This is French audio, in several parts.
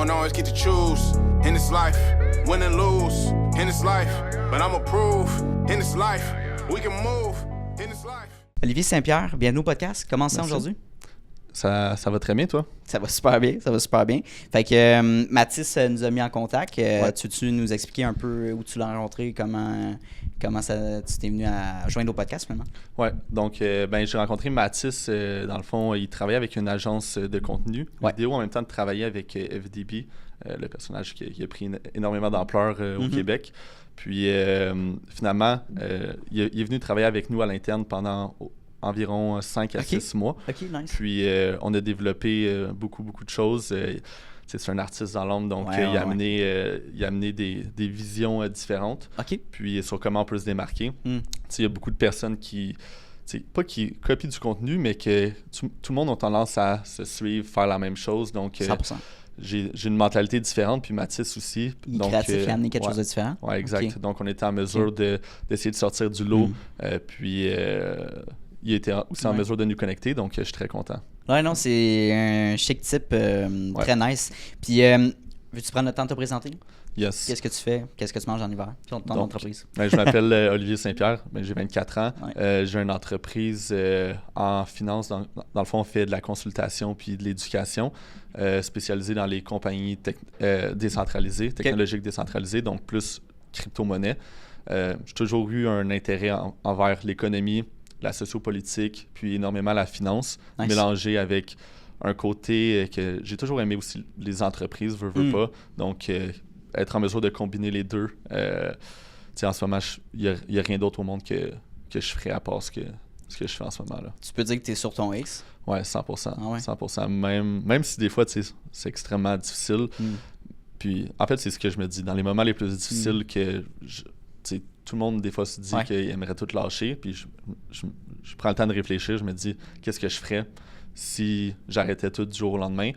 don't always get to choose in this life, win and lose in this life, but I'ma prove in this life, we can move in this life. Olivier Saint-Pierre, bienvenue au podcast. Comment ça aujourd'hui? Ça va très bien, toi? Ça va super bien. Fait que Mathis nous a mis en contact. Tu veux-tu nous expliquer un peu où tu l'as rencontré, comment tu t'es venu à joindre au podcast finalement? Oui, donc j'ai rencontré Mathis. Dans le fond, il travaillait avec une agence de contenu vidéo en même temps de travailler avec FDB, le personnage qui a pris énormément d'ampleur au Québec. Puis finalement, il est venu travailler avec nous à l'interne pendant environ 5 à 6 mois. OK, nice. Puis on a développé beaucoup de choses. C'est un artiste dans l'ombre, donc il a amené des visions différentes. OK. Puis sur comment on peut se démarquer. Il y a beaucoup de personnes qui copient du contenu, mais que tout le monde a tendance à se suivre, faire la même chose. Donc 100%. J'ai une mentalité différente, puis Mathis aussi. Il est créatif, il a amené quelque chose de différent. Oui, exact. Okay. Donc on était en mesure d'essayer de sortir du lot. Puis il était aussi en mesure de nous connecter, donc je suis très content. Ouais, non, c'est un chic type, très nice. Puis, veux-tu prendre le temps de te présenter? Yes. Qu'est-ce que tu fais? Qu'est-ce que tu manges en hiver? Ton entreprise? Je m'appelle Olivier Saint-Pierre, j'ai 24 ans. J'ai une entreprise en finance. Dans le fond, on fait de la consultation puis de l'éducation, spécialisée dans les compagnies décentralisées, technologiques décentralisées, donc plus crypto-monnaie. J'ai toujours eu un intérêt envers l'économie, la sociopolitique, puis énormément la finance, mélangée avec un côté que j'ai toujours aimé aussi, les entreprises, veux pas. Donc, être en mesure de combiner les deux. En ce moment, il n'y a rien d'autre au monde que je ferais à part ce que je fais en ce moment-là. Tu peux dire que tu es sur ton X? Oui, 100%. Ah ouais? 100%. Même si des fois, c'est extrêmement difficile. Puis, en fait, c'est ce que je me dis. Dans les moments les plus difficiles que tout le monde, des fois, se dit qu'il aimerait tout lâcher. Puis je prends le temps de réfléchir. Je me dis, qu'est-ce que je ferais si j'arrêtais tout du jour au lendemain?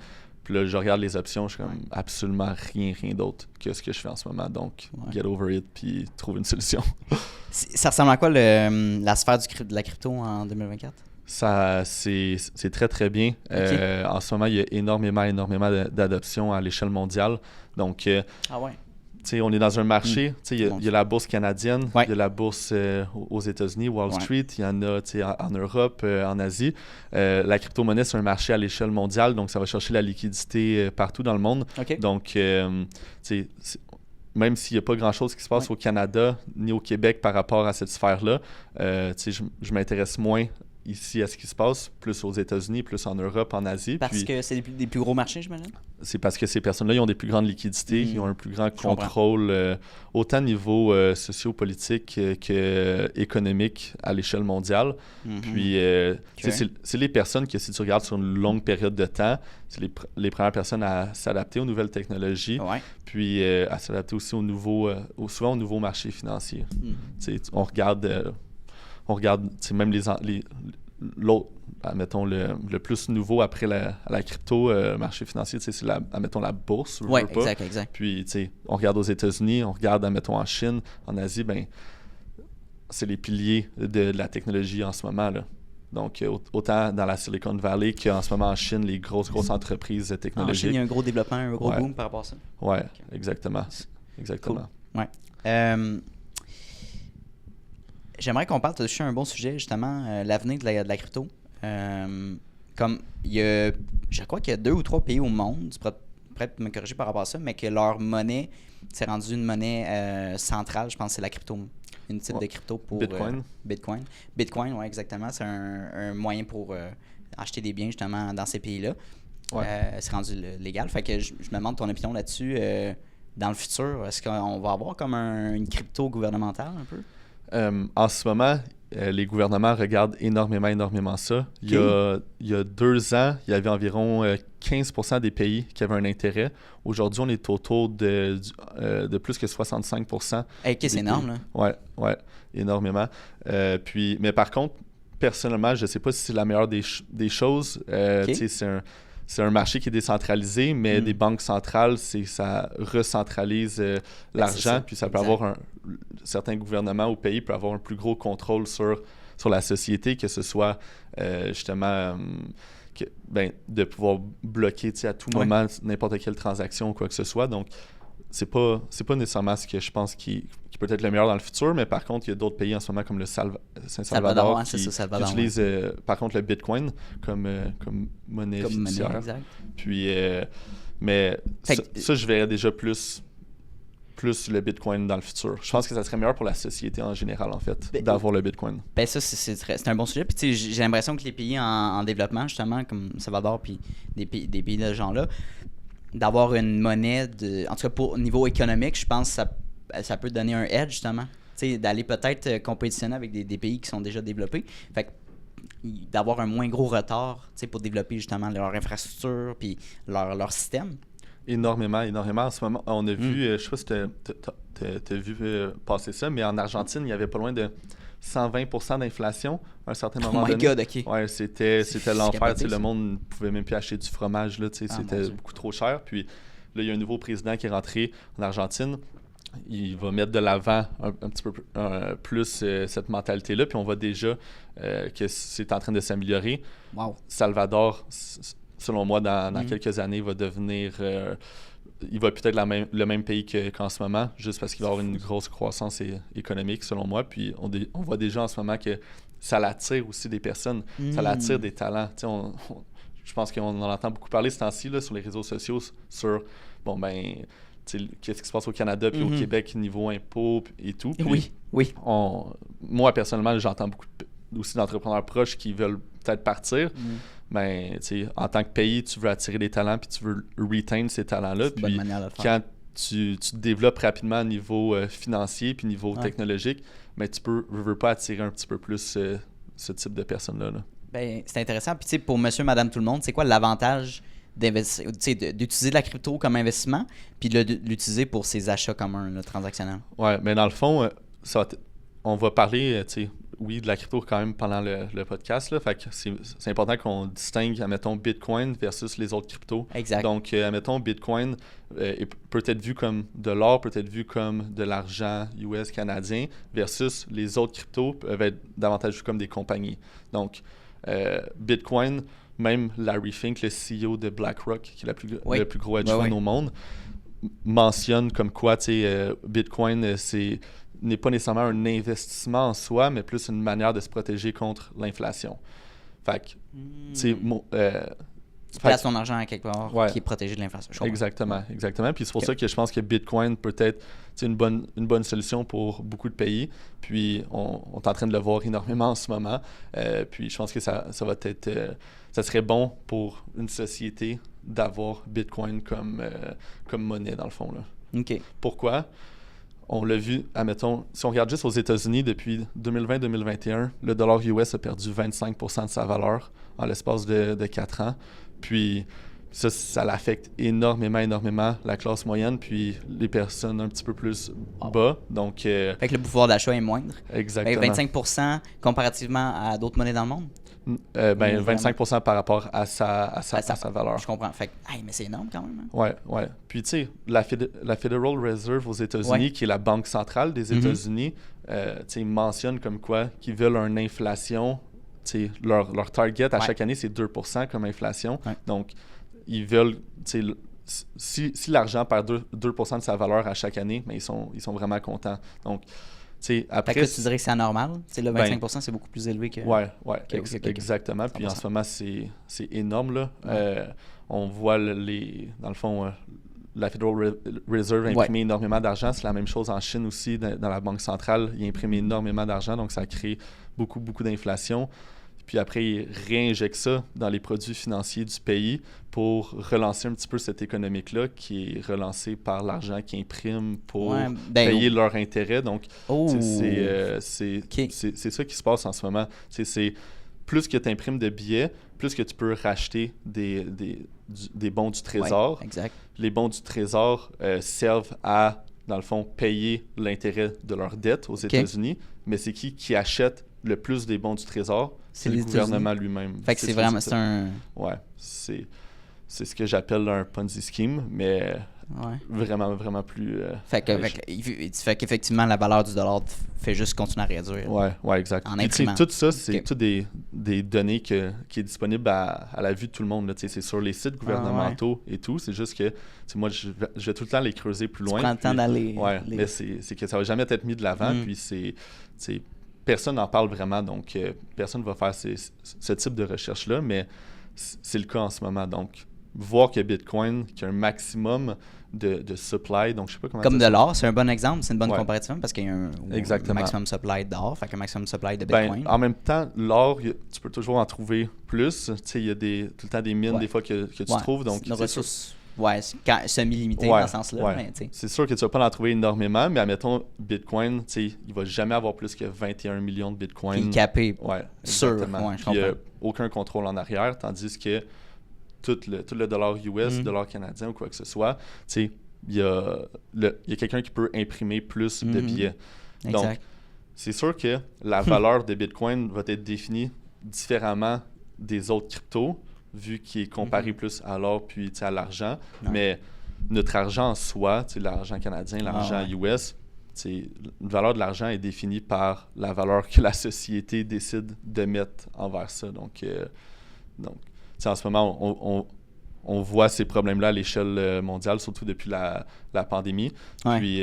Puis là, je regarde les options. Je suis comme absolument rien d'autre que ce que je fais en ce moment. Donc, get over it puis trouve une solution. Ça ressemble à quoi la sphère de la crypto en 2024? C'est très, très bien. Okay. En ce moment, il y a énormément d'adoption à l'échelle mondiale. Donc, on est dans un marché, il y a la bourse canadienne, il y a la bourse aux États-Unis, Wall Street, il y en a en Europe, en Asie. La crypto-monnaie, c'est un marché à l'échelle mondiale, donc ça va chercher la liquidité partout dans le monde. Okay. Donc, même s'il n'y a pas grand-chose qui se passe au Canada ni au Québec par rapport à cette sphère-là, je m'intéresse moins ici à ce qui se passe, plus aux États-Unis, plus en Europe, en Asie. Parce que c'est des plus gros marchés, j'imagine? C'est parce que ces personnes-là, ils ont des plus grandes liquidités, ils ont un plus grand contrôle, autant niveau sociopolitique qu'économique à l'échelle mondiale. Puis, c'est les personnes que, si tu regardes sur une longue période de temps, c'est les premières personnes à s'adapter aux nouvelles technologies, puis à s'adapter aussi souvent au nouveau marché financier. On regarde même l'autre, admettons, le plus nouveau après la crypto, marché financier, c'est admettons, la bourse. Oui, exact. Puis, on regarde aux États-Unis, on regarde, admettons, en Chine, en Asie, c'est les piliers de la technologie en ce moment, là. Donc, autant dans la Silicon Valley qu'en ce moment en Chine, les grosses entreprises technologiques. En Chine, il y a un gros développement, un gros boom par rapport à ça. Oui, exactement. Exactement. Cool. Ouais. J'aimerais qu'on parle, tu as touché un bon sujet, justement, l'avenir de la crypto. Comme je crois qu'il y a 2 ou 3 pays au monde, tu pourrais me corriger par rapport à ça, mais que leur monnaie s'est rendue une monnaie centrale, je pense que c'est la crypto, une type de crypto pour Bitcoin. Bitcoin, oui, exactement. C'est un moyen pour acheter des biens, justement, dans ces pays-là. C'est rendu légal. Fait que je me demande ton opinion là-dessus. Dans le futur, est-ce qu'on va avoir comme une crypto gouvernementale un peu? En ce moment, les gouvernements regardent énormément ça. Il y a 2 ans, il y avait environ 15% des pays qui avaient un intérêt. Aujourd'hui, on est autour de plus que 65%. C'est énorme, là. Oui, énormément. Mais par contre, personnellement, je ne sais pas si c'est la meilleure des choses. C'est un marché qui est décentralisé, mais des banques centrales, ça recentralise l'argent, puis ça peut avoir certains gouvernements ou pays peuvent avoir un plus gros contrôle sur la société, que ce soit justement de pouvoir bloquer à tout moment n'importe quelle transaction ou quoi que ce soit. Donc, c'est pas nécessairement ce que je pense qui peut être le meilleur dans le futur, mais par contre, il y a d'autres pays en ce moment comme le Saint-Salvador qui utilisent par contre le Bitcoin comme monnaie fiduciaire. Exact. Puis, mais ça, je verrais déjà plus le Bitcoin dans le futur. Je pense que ça serait meilleur pour la société en général, en fait, d'avoir le Bitcoin. Ben ça, c'est un bon sujet. Puis j'ai l'impression que les pays en développement, justement, comme Salvador, puis des pays de ce genre-là, d'avoir une monnaie, en tout cas au niveau économique, je pense que ça peut donner un edge, justement. T'sais, d'aller peut-être compétitionner avec des pays qui sont déjà développés. Fait que d'avoir un moins gros retard pour développer justement leur infrastructure puis leur système. Énormément. En ce moment, on a vu, je sais pas si t'as vu passer ça, mais en Argentine, il y avait pas loin de 120% d'inflation à un certain moment donné. Oh my God, OK. Ouais, c'était l'enfer. Le monde ne pouvait même plus acheter du fromage. Là, c'était beaucoup trop cher. Puis là, il y a un nouveau président qui est rentré en Argentine. Il va mettre de l'avant un petit peu plus cette mentalité-là. Puis on voit déjà que c'est en train de s'améliorer. Wow. Salvador, selon moi, dans quelques années, va devenir... il va peut-être le même pays qu'en ce moment, juste parce qu'il va avoir une grosse croissance économique, selon moi. Puis on voit déjà en ce moment que ça l'attire aussi des personnes. Ça l'attire des talents. Je pense qu'on en entend beaucoup parler ce temps-ci là, sur les réseaux sociaux sur, qu'est-ce qui se passe au Canada puis au Québec niveau impôts et tout. Puis oui. Moi, personnellement, j'entends beaucoup aussi d'entrepreneurs proches qui veulent peut-être partir. Mais en tant que pays, tu veux attirer des talents puis tu veux retain ces talents-là. Puis quand tu te développes rapidement au niveau financier puis niveau technologique, mais tu veux pas attirer un petit peu plus ce type de personnes-là. Là. Ben, c'est intéressant. Puis pour monsieur, madame, tout le monde, c'est quoi l'avantage d'utiliser de la crypto comme investissement puis de l'utiliser pour ses achats communs transactionnels? Ouais, mais dans le fond, on va parler, de la crypto quand même pendant le podcast. Là, fait que c'est important qu'on distingue, admettons, Bitcoin versus les autres cryptos. Exact. Donc, admettons, Bitcoin peut être vu comme de l'or, peut être vu comme de l'argent US canadien, versus les autres cryptos peuvent être davantage vus comme des compagnies. Donc, Bitcoin, même Larry Fink, le CEO de BlackRock, qui est le plus gros hedge fund au monde, mentionne comme quoi, Bitcoin, n'est pas nécessairement un investissement en soi, mais plus une manière de se protéger contre l'inflation. Fait que, tu places ton argent à quelque part qui est protégé de l'inflation. Exactement. Puis c'est pour ça que je pense que Bitcoin peut être une bonne solution pour beaucoup de pays. Puis on est en train de le voir énormément en ce moment. Puis je pense que ça va être... ça serait bon pour une société d'avoir Bitcoin comme monnaie, dans le fond. Là. OK. Pourquoi? On l'a vu, admettons, si on regarde juste aux États-Unis, depuis 2020-2021, le dollar US a perdu 25% de sa valeur en l'espace de 4 ans. Puis ça l'affecte énormément la classe moyenne, puis les personnes un petit peu plus bas. Donc, fait que le pouvoir d'achat est moindre. Exactement. 25% comparativement à d'autres monnaies dans le monde? 25% par rapport à sa valeur. Je comprends. Fait que, mais c'est énorme quand même. Hein? Ouais. Puis tu sais, la Federal Reserve aux États-Unis, qui est la banque centrale des États-Unis, ils mentionnent comme quoi qu'ils veulent une inflation. Leur target à chaque année, c'est 2% comme inflation. Ouais. Donc, ils veulent... Si l'argent perd 2% de sa valeur à chaque année, mais ils sont vraiment contents. Donc, après, fait que tu dirais que c'est anormal? Le 25%, c'est beaucoup plus élevé que... Ouais, exactement. Puis en ce moment, c'est énorme. Là. On voit, dans le fond, la Federal Reserve imprimer énormément d'argent. C'est la même chose en Chine aussi, dans la banque centrale. Ils impriment énormément d'argent, donc ça crée beaucoup d'inflation. Puis après, ils réinjectent ça dans les produits financiers du pays pour relancer un petit peu cette économique-là qui est relancée par l'argent qu'ils impriment pour payer leurs intérêts. Donc, c'est ça qui se passe en ce moment. C'est plus que tu imprimes de billets, plus que tu peux racheter des bons du trésor. Exact. Les bons du trésor servent à, dans le fond, payer l'intérêt de leur dette aux États-Unis. Mais c'est qui achète le plus des bons du trésor? C'est le gouvernement lui-même. Fait que c'est vraiment... Ouais, c'est ce que j'appelle un Ponzi scheme, mais vraiment plus... Fait qu'effectivement, la valeur du dollar fait juste continuer à réduire. Ouais, exact. En imprimant. Tout ça, c'est tout des des données qui est disponible à la vue de tout le monde. Là, c'est sur les sites gouvernementaux et tout. C'est juste que moi, je vais tout le temps les creuser plus loin. Tu prends le temps d'aller... mais c'est que ça va jamais être mis de l'avant. Puis personne n'en parle vraiment. Donc, personne ne va faire ce type de recherche-là. Mais c'est le cas en ce moment. Donc, voir que Bitcoin, qui a un maximum de supply, donc je sais pas comment comme de l'or, c'est un bon exemple, c'est une bonne comparaison parce qu'il y a un Exactement. maximum supply d'or, fait qu'un maximum supply de Bitcoin. En même temps, l'or, tu peux toujours en trouver plus. Il y a tout le temps des mines des fois que tu trouves. Donc, c'est une ressource semi-limitée dans ce sens-là. Mais, c'est sûr que tu vas pas en trouver énormément, mais admettons, Bitcoin, il va jamais avoir plus que 21 millions de Bitcoin. Qui est capé. Sûr. Je comprends. Il n'y a aucun contrôle en arrière, tandis que tout le dollar US, dollar canadien ou quoi que ce soit, il y a quelqu'un qui peut imprimer plus de billets. Exact. Donc, c'est sûr que la valeur de Bitcoin va être définie différemment des autres cryptos, vu qu'il est comparé plus à l'or puis à l'argent. Mais notre argent en soi, l'argent canadien, l'argent US, la valeur de l'argent est définie par la valeur que la société décide de mettre envers ça. Donc en ce moment, on voit ces problèmes-là à l'échelle mondiale, surtout depuis la pandémie. Puis,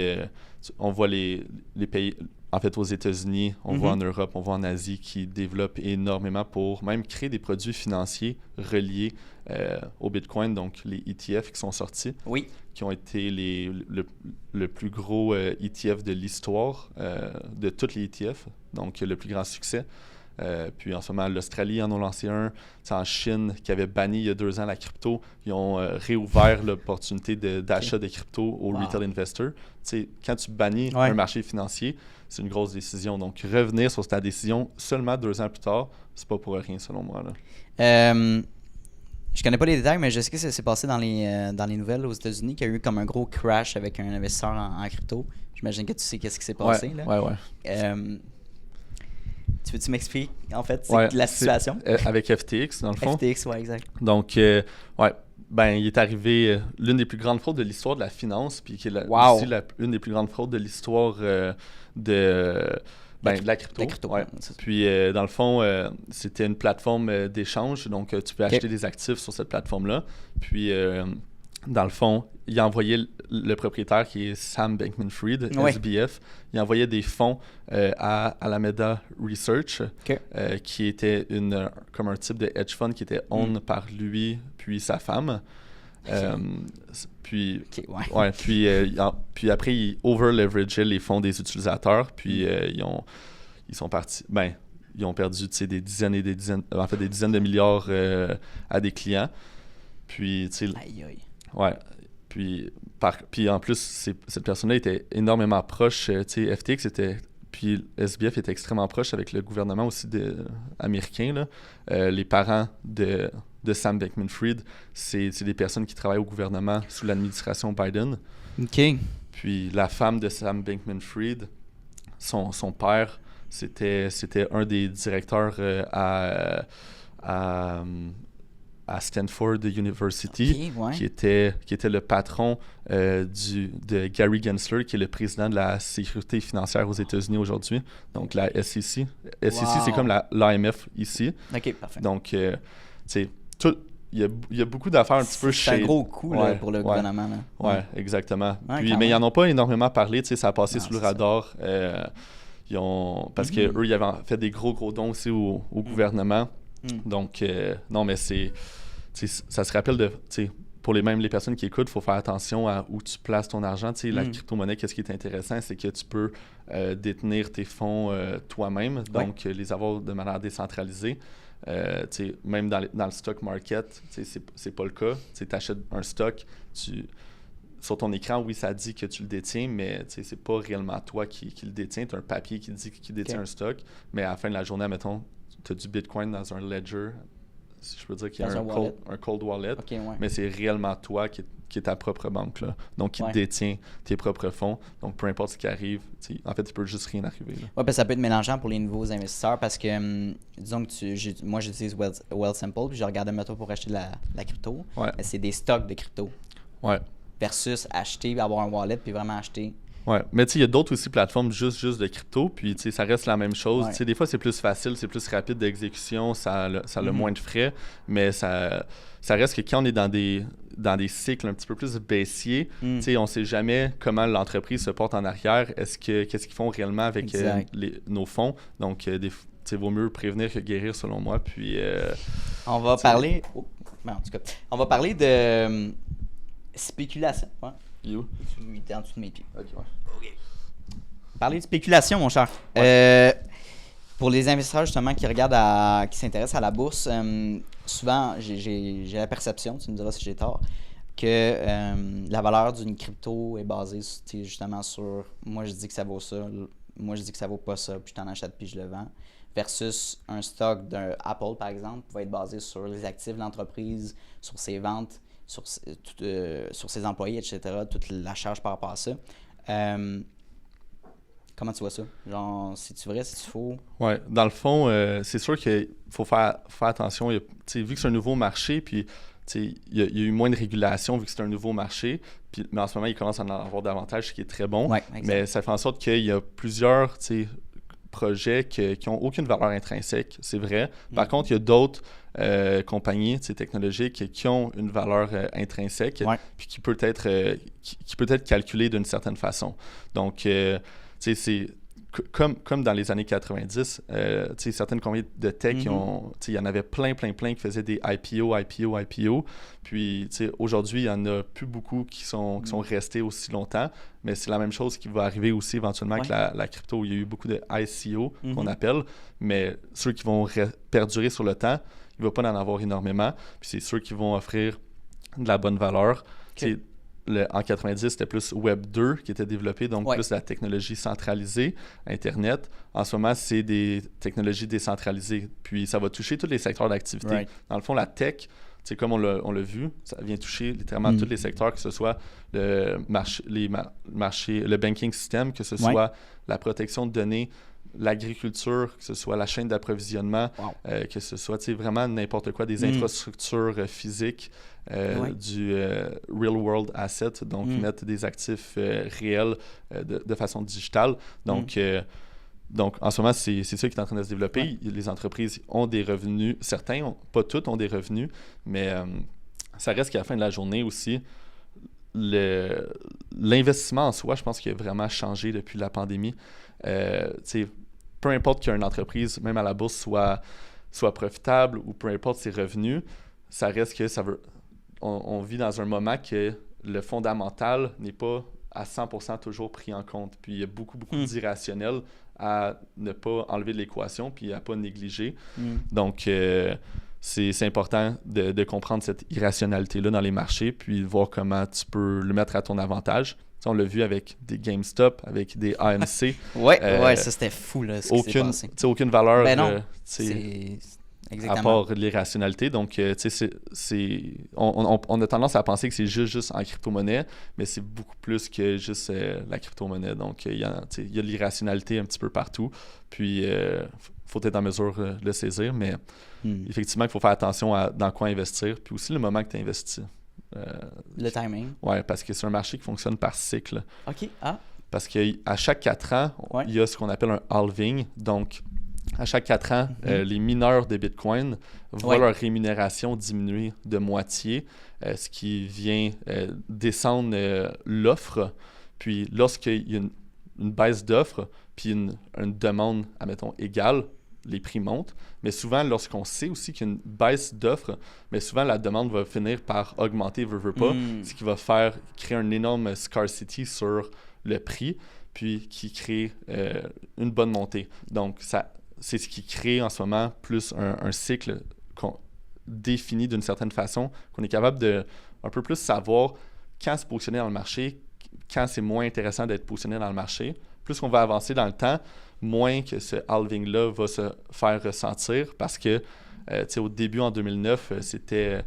on voit les pays, en fait, aux États-Unis, on voit en Europe, on voit en Asie, qui développent énormément pour même créer des produits financiers reliés au Bitcoin, donc les ETF qui sont sortis, qui ont été le plus gros ETF de l'histoire de toutes les ETF, donc le plus grand succès. Puis en ce moment, l'Australie en a lancé un. En Chine, qui avait banni il y a 2 ans la crypto, ils ont réouvert l'opportunité d'achat de crypto aux retail investors. Quand tu bannis un marché financier, c'est une grosse décision. Donc, revenir sur ta décision seulement 2 ans plus tard, c'est pas pour rien, selon moi. Je connais pas les détails, mais je sais que ça s'est passé dans les nouvelles aux États-Unis, qu'il y a eu comme un gros crash avec un investisseur en crypto. J'imagine que tu sais qu'est-ce qui s'est passé. Tu veux-tu m'expliquer, en fait, la situation? Avec FTX, dans le fond. FTX, exact. Donc, il est arrivé l'une des plus grandes fraudes de l'histoire de la finance, puis qui est aussi une des plus grandes fraudes de l'histoire de la crypto. Puis, dans le fond, c'était une plateforme d'échange, donc tu peux acheter des actifs sur cette plateforme-là. Puis, dans le fond, il a envoyé le propriétaire qui est Sam Bankman-Fried, SBF, il envoyait des fonds à Alameda Research, qui était comme un type de hedge fund qui était owned par lui puis sa femme. Puis après, il over-leverageait les fonds des utilisateurs, puis ils sont partis... ils ont perdu des dizaines de milliards à des clients. Puis, Puis en plus, cette personne-là était énormément proche. FTX puis SBF était extrêmement proche avec le gouvernement aussi américain. Les parents de Sam Bankman-Fried, c'est des personnes qui travaillent au gouvernement sous l'administration Biden. Puis la femme de Sam Bankman-Fried, son père, c'était un des directeurs à Stanford University, qui était le patron de Gary Gensler, qui est le président de la sécurité financière aux États-Unis aujourd'hui, donc la SEC. SEC, c'est comme l'AMF ici. OK, parfait. Donc, il y a beaucoup d'affaires un petit peu chez... C'est un gros coup pour le gouvernement. Oui, exactement. Mais ils n'en ont pas énormément parlé, ça a passé sous le radar. Parce qu'eux, ils avaient fait des gros dons aussi au gouvernement. Donc, non, mais ça se rappelle pour les personnes qui écoutent, il faut faire attention à où tu places ton argent. La crypto-monnaie, qu'est-ce qui est intéressant, c'est que tu peux détenir tes fonds toi-même, donc les avoir de manière décentralisée. Même dans le stock market, c'est pas le cas. Tu achètes un stock, sur ton écran, oui, ça dit que tu le détiens, mais c'est pas réellement toi qui le détiens. Tu as un papier qui dit qu'il détient un stock, mais à la fin de la journée, mettons, tu as du Bitcoin dans un ledger, si je peux dire qu'il y a un cold wallet, mais c'est réellement toi qui est ta propre banque, là. Donc qui détient tes propres fonds. Donc peu importe ce qui arrive, en fait, il peut juste rien arriver. Oui, ça peut être mélangeant pour les nouveaux investisseurs parce que, disons que moi j'utilise Wealthsimple, puis je regardais mettons pour acheter de la crypto, mais c'est des stocks de crypto. Versus acheter, avoir un wallet, puis vraiment acheter Ouais, mais tu sais, il y a d'autres aussi plateformes juste de crypto, puis tu sais, ça reste la même chose. Ouais. Tu sais, des fois, c'est plus facile, c'est plus rapide d'exécution, ça a moins de frais, mais ça reste que quand on est dans des cycles un petit peu plus baissiers, tu sais, on sait jamais comment l'entreprise se porte en arrière. Qu'est-ce qu'ils font réellement avec nos fonds? Donc, tu sais, vaut mieux prévenir que guérir, selon moi. Puis, on va parler... en tout cas, on va parler de spéculation. Ouais. Il est en dessous de mes pieds. OK, ouais. Parler de spéculation, mon cher. Ouais. Pour les investisseurs, justement, qui regardent, qui s'intéressent à la bourse, souvent, j'ai la perception, tu me diras si j'ai tort, que la valeur d'une crypto est basée justement sur moi, je dis que ça vaut ça, moi, je dis que ça vaut pas ça, puis je t'en achète puis je le vends. Versus un stock d'un Apple, par exemple, va être basé sur les actifs de l'entreprise, sur ses ventes, sur ses employés, etc., toute la charge par rapport à ça. Comment tu vois ça? Genre, c'est-tu vrai, c'est-tu faux? Ouais, dans le fond, c'est sûr qu'il faut faire attention. Vu que c'est un nouveau marché, puis il y a eu moins de régulation vu que c'est un nouveau marché, mais en ce moment, il commence à en avoir davantage, ce qui est très bon. Ouais, mais ça fait en sorte qu'il y a plusieurs projets qui n'ont aucune valeur intrinsèque, c'est vrai. Par contre, il y a d'autres compagnies technologiques qui ont une valeur intrinsèque, puis qui peut être calculée d'une certaine façon. Donc, c'est comme dans les années 90, certaines compagnies de tech, il y en avait plein qui faisaient des IPO. Puis aujourd'hui, il n'y en a plus beaucoup qui sont restés aussi longtemps. Mais c'est la même chose qui va arriver aussi éventuellement avec la crypto. Il y a eu beaucoup de ICO qu'on appelle, mais ceux qui vont perdurer sur le temps, il ne va pas en avoir énormément. Puis c'est ceux qui vont offrir de la bonne valeur. Okay. En 90, c'était plus Web 2 qui était développé, donc plus la technologie centralisée, Internet. En ce moment, c'est des technologies décentralisées. Puis ça va toucher tous les secteurs d'activité. Dans le fond, la tech, comme on l'a vu, ça vient toucher littéralement tous les secteurs, que ce soit le banking system, que ce soit la protection de données, l'agriculture, que ce soit la chaîne d'approvisionnement, que ce soit vraiment n'importe quoi, des infrastructures physiques, du real world asset, donc mettre des actifs réels de façon digitale. Donc, en ce moment, c'est ça qui est en train de se développer. Les entreprises ont des revenus, certains, pas toutes ont des revenus, mais ça reste qu'à la fin de la journée aussi, l'investissement en soi, je pense qu'il a vraiment changé depuis la pandémie. Peu importe qu'une entreprise, même à la bourse, soit profitable ou peu importe ses revenus, ça reste que on vit dans un moment que le fondamental n'est pas à 100% toujours pris en compte. Puis il y a beaucoup d'irrationnel à ne pas enlever de l'équation puis à ne pas négliger. Donc, c'est important de comprendre cette irrationalité-là dans les marchés puis de voir comment tu peux le mettre à ton avantage. On l'a vu avec des GameStop, avec des AMC. Ça c'était fou là, ce qui s'est passé. Aucune valeur exactement. À part de l'irrationalité. Donc, on a tendance à penser que c'est juste en crypto-monnaie, mais c'est beaucoup plus que juste la crypto-monnaie. Donc, il y a de l'irrationalité un petit peu partout. Puis, il faut être en mesure de le saisir, mais effectivement, il faut faire attention à dans quoi investir, puis aussi le moment que tu investis. Le timing. Oui, parce que c'est un marché qui fonctionne par cycle. OK. Parce qu'à chaque 4 ans, il y a ce qu'on appelle un halving. Donc, à chaque 4 ans, les mineurs de Bitcoin voient leur rémunération diminuer de moitié, ce qui vient descendre l'offre. Puis, lorsqu'il y a une baisse d'offre, puis une demande, admettons, égale, les prix montent. Mais souvent, lorsqu'on sait aussi qu'il y a une baisse d'offre, mais souvent la demande va finir par augmenter, veut pas, ce qui va créer un énorme scarcity sur le prix, puis qui crée une bonne montée. Donc, c'est ce qui crée en ce moment plus un cycle qu'on définit d'une certaine façon, qu'on est capable de un peu plus savoir quand se positionner dans le marché, quand c'est moins intéressant d'être positionné dans le marché. Plus qu'on va avancer dans le temps, moins que ce halving-là va se faire ressentir parce que au début, en 2009, c'était,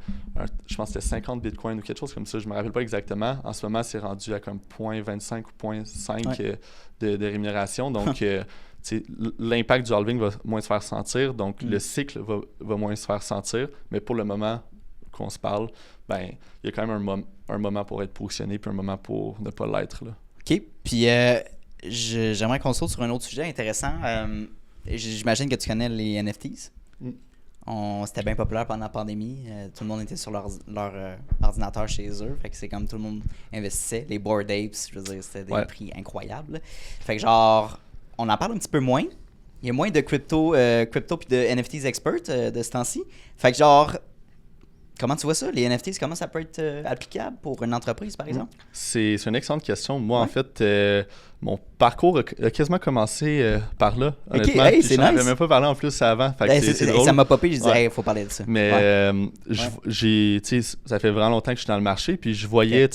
je pense que c'était 50 bitcoins ou quelque chose comme ça, je ne me rappelle pas exactement. En ce moment, c'est rendu à comme 0.25 ou 0.5 de rémunération. Donc, l'impact du halving va moins se faire sentir. Donc, le cycle va moins se faire sentir. Mais pour le moment qu'on se parle, il y a quand même un moment pour être positionné puis un moment pour ne pas l'être, là. OK. Puis j'aimerais qu'on saute sur un autre sujet intéressant. J'imagine que tu connais les NFTs. C'était bien populaire pendant la pandémie. Tout le monde était sur leur ordinateur chez eux. Fait que c'est comme tout le monde investissait. Les Bored Apes, je veux dire, c'était des prix incroyables. Fait que genre, on en parle un petit peu moins. Il y a moins de crypto puis de NFTs experts de ce temps-ci. Fait que genre, comment tu vois ça, les NFTs, comment ça peut être applicable pour une entreprise, par exemple? C'est une excellente question. Moi, en fait, mon parcours a quasiment commencé par là, honnêtement. Okay, hey, c'est nice. J'en avais même pas parlé en plus avant. Fait que c'est drôle. Ça m'a popé, je disais, il faut parler de ça. Mais ça fait vraiment longtemps que je suis dans le marché, puis je voyais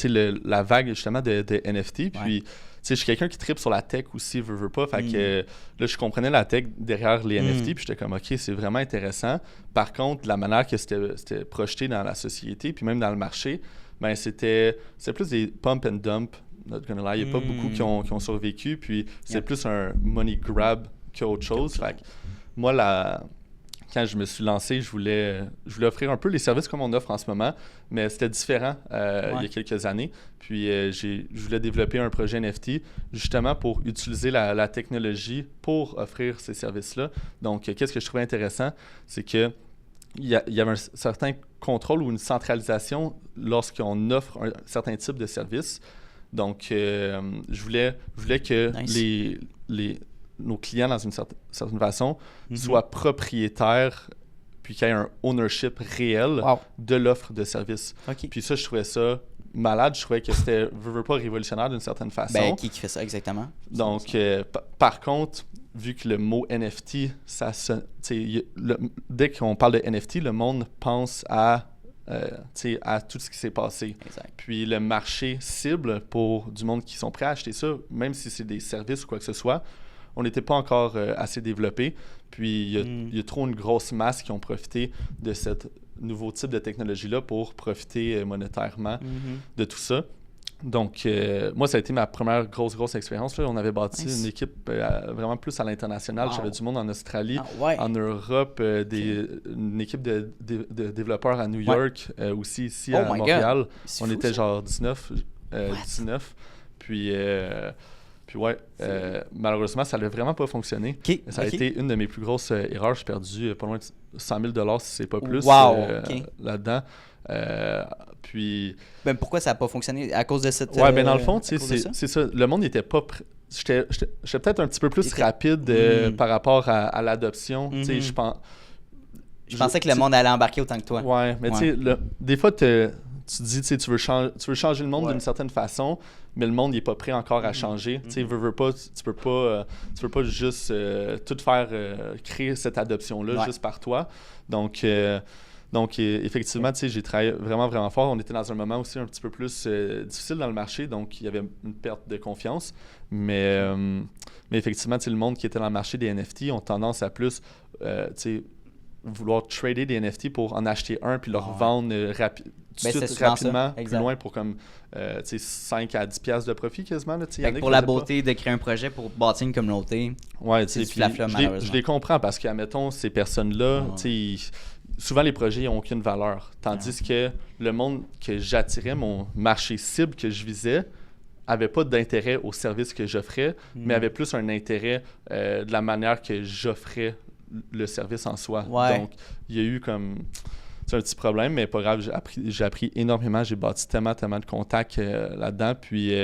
la vague justement de NFT, puis je suis quelqu'un qui tripe sur la tech aussi, veut pas. Fait que là, je comprenais la tech derrière les NFT, puis j'étais comme, OK, c'est vraiment intéressant. Par contre, la manière que c'était projeté dans la société, puis même dans le marché, ben c'était plus des pump and dump. Not gonna lie, il n'y a pas beaucoup qui ont survécu, puis c'est plus un money grab qu'autre chose. Fait que moi, quand je me suis lancé, je voulais offrir un peu les services comme on offre en ce moment, mais c'était différent il y a quelques années. Puis je voulais développer un projet NFT justement pour utiliser la technologie pour offrir ces services-là. Donc, qu'est-ce que je trouvais intéressant, c'est que il y avait un certain contrôle ou une centralisation lorsqu'on offre un certain type de service. Donc, je voulais que nos clients, dans une certaine façon, soient propriétaires, puis qu'il y ait un ownership réel de l'offre de service. Okay. Puis ça, je trouvais ça malade. Je trouvais que c'était, veux pas, révolutionnaire d'une certaine façon. Ben, qui fait ça exactement? Donc, par contre, vu que le mot NFT, dès qu'on parle de NFT, le monde pense à tout ce qui s'est passé. Exact. Puis le marché cible pour du monde qui sont prêts à acheter ça, même si c'est des services ou quoi que ce soit, on n'était pas encore assez développé. Puis il y a trop une grosse masse qui ont profité de ce nouveau type de technologie-là pour profiter monétairement de tout ça. Donc, moi, ça a été ma première grosse expérience. Là. On avait bâti une équipe vraiment plus à l'international. J'avais du monde en Australie, en Europe, une équipe de développeurs à New York, aussi ici à Montréal. On était ça. Genre 19. Puis malheureusement, ça n'a vraiment pas fonctionné. Ça a été une de mes plus grosses erreurs. J'ai perdu pas loin de 100 000 si c'est pas plus là-dedans. Puis... Ben, pourquoi ça n'a pas fonctionné? À cause de cette... ben dans le fond, c'est ça. Le monde n'était pas... J'étais peut-être un petit peu plus rapide par rapport à l'adoption. Je pensais que le monde allait embarquer autant que toi. Ouais, mais tu sais, des fois, tu dis, tu veux changer le monde d'une certaine façon, mais le monde n'est pas prêt encore à changer. Tu veux pas, tu peux pas juste tout faire, créer cette adoption-là juste par toi. Donc, effectivement, j'ai travaillé vraiment fort. On était dans un moment aussi un petit peu plus difficile dans le marché, donc il y avait une perte de confiance. Mais effectivement, le monde qui était dans le marché des NFT ont tendance à plus vouloir trader des NFT pour en acheter un puis leur vendre rapidement, plus loin pour comme 5 à 10 piastres de profit quasiment. Là, pour la beauté de créer un projet pour bâtir une communauté, je les comprends parce que, admettons, ces personnes-là, souvent les projets n'ont aucune valeur. Tandis que le monde que j'attirais, mon marché cible que je visais, avait pas d'intérêt au service que j'offrais, mais avait plus un intérêt de la manière que j'offrais le service en soi. Donc, il y a eu comme... C'est un petit problème, mais pas grave. J'ai appris énormément. J'ai bâti tellement de contacts là-dedans. Puis,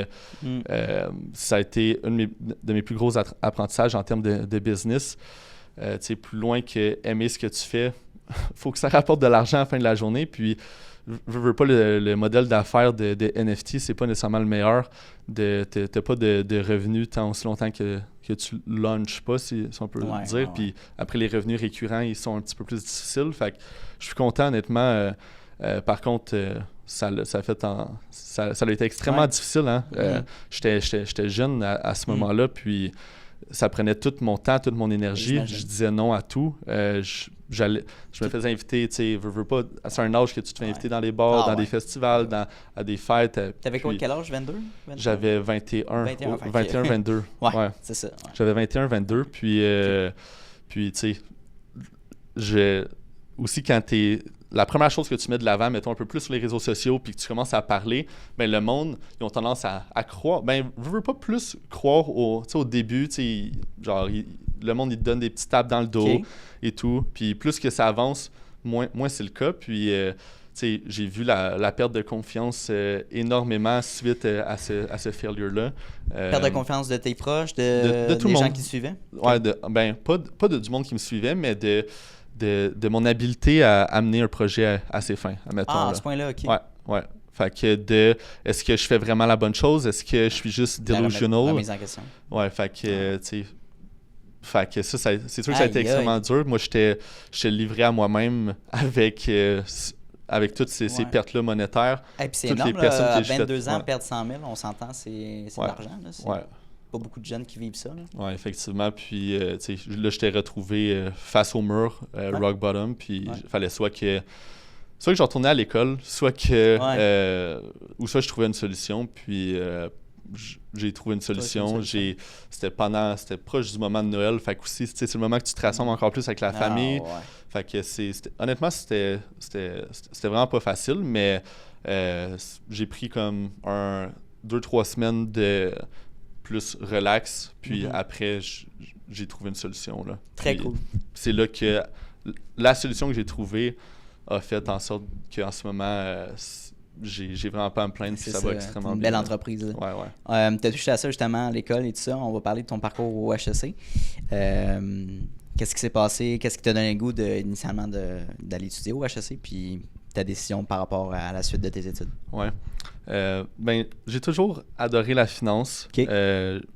ça a été un de mes plus gros apprentissages en termes de business. Plus loin que aimer ce que tu fais, faut que ça rapporte de l'argent à la fin de la journée. Puis, je veux pas le modèle d'affaires de NFT, c'est pas nécessairement le meilleur. T'as pas de revenus tant aussi longtemps que tu launches pas, si on peut le dire. Puis après, les revenus récurrents, ils sont un petit peu plus difficiles. Fait que je suis content, honnêtement. Par contre, ça a été extrêmement difficile. Hein? J'étais jeune à ce moment-là, puis ça prenait tout mon temps, toute mon énergie. J'imagine. Je disais non à tout. Je me faisais inviter, tu sais, veux pas, c'est un âge que tu te fais inviter dans les bars, dans des festivals, à des fêtes. T'avais quel âge, 22? J'avais 21, 22. Ouais, c'est ça. Ouais. J'avais 21, 22, puis tu sais, aussi quand t'es la première chose que tu mets de l'avant, mettons un peu plus sur les réseaux sociaux, puis que tu commences à parler, ben le monde, ils ont tendance à croire. Ben, je veux pas plus croire au début, genre, le monde, il te donne des petits tapes dans le dos et tout. Puis plus que ça avance, moins c'est le cas. Puis, j'ai vu la perte de confiance énormément suite à ce failure-là. Perte de confiance de tes proches, de tout des le gens monde. qui te suivaient? Ouais, pas du monde qui me suivait, mais de mon habileté à amener un projet à ses fins, admettons. Ah, à ce point-là, OK. Ouais. Fait que est-ce que je fais vraiment la bonne chose? Est-ce que je suis juste delusional? La remise en question. Ouais, fait que, tu sais... Fait que ça c'est sûr que ça a été extrêmement dur. Moi, j'étais livré à moi-même avec toutes ces pertes-là monétaires. Et puis c'est énorme, là, à 22 ans, perdre 100 000, on s'entend, c'est de l'argent. Là, c'est pas beaucoup de jeunes qui vivent ça. Oui, effectivement. Puis, tu sais, là, je t'ai retrouvé face au mur, rock bottom. Puis, il fallait soit que je retournais à l'école, soit que... ou soit je trouvais une solution. Puis, j'ai trouvé une solution. C'était proche du moment de Noël. Fait que aussi, c'est le moment que tu te rassembles encore plus avec la famille. Fait que honnêtement, c'était vraiment pas facile, mais j'ai pris comme 2-3 semaines de plus relax, puis après, j'ai trouvé une solution. Là. Très cool. C'est là que la solution que j'ai trouvée a fait en sorte qu'en ce moment, j'ai vraiment pas à me plaindre, puis ça va extrêmement bien. Une belle entreprise. Ouais. Tu as touché à ça justement à l'école et tout ça. On va parler de ton parcours au HEC. Qu'est-ce qui s'est passé? Qu'est-ce qui t'a donné le goût initialement d'aller étudier au HEC? Puis ta décision par rapport à la suite de tes études? Ouais. Ben, j'ai toujours adoré la finance.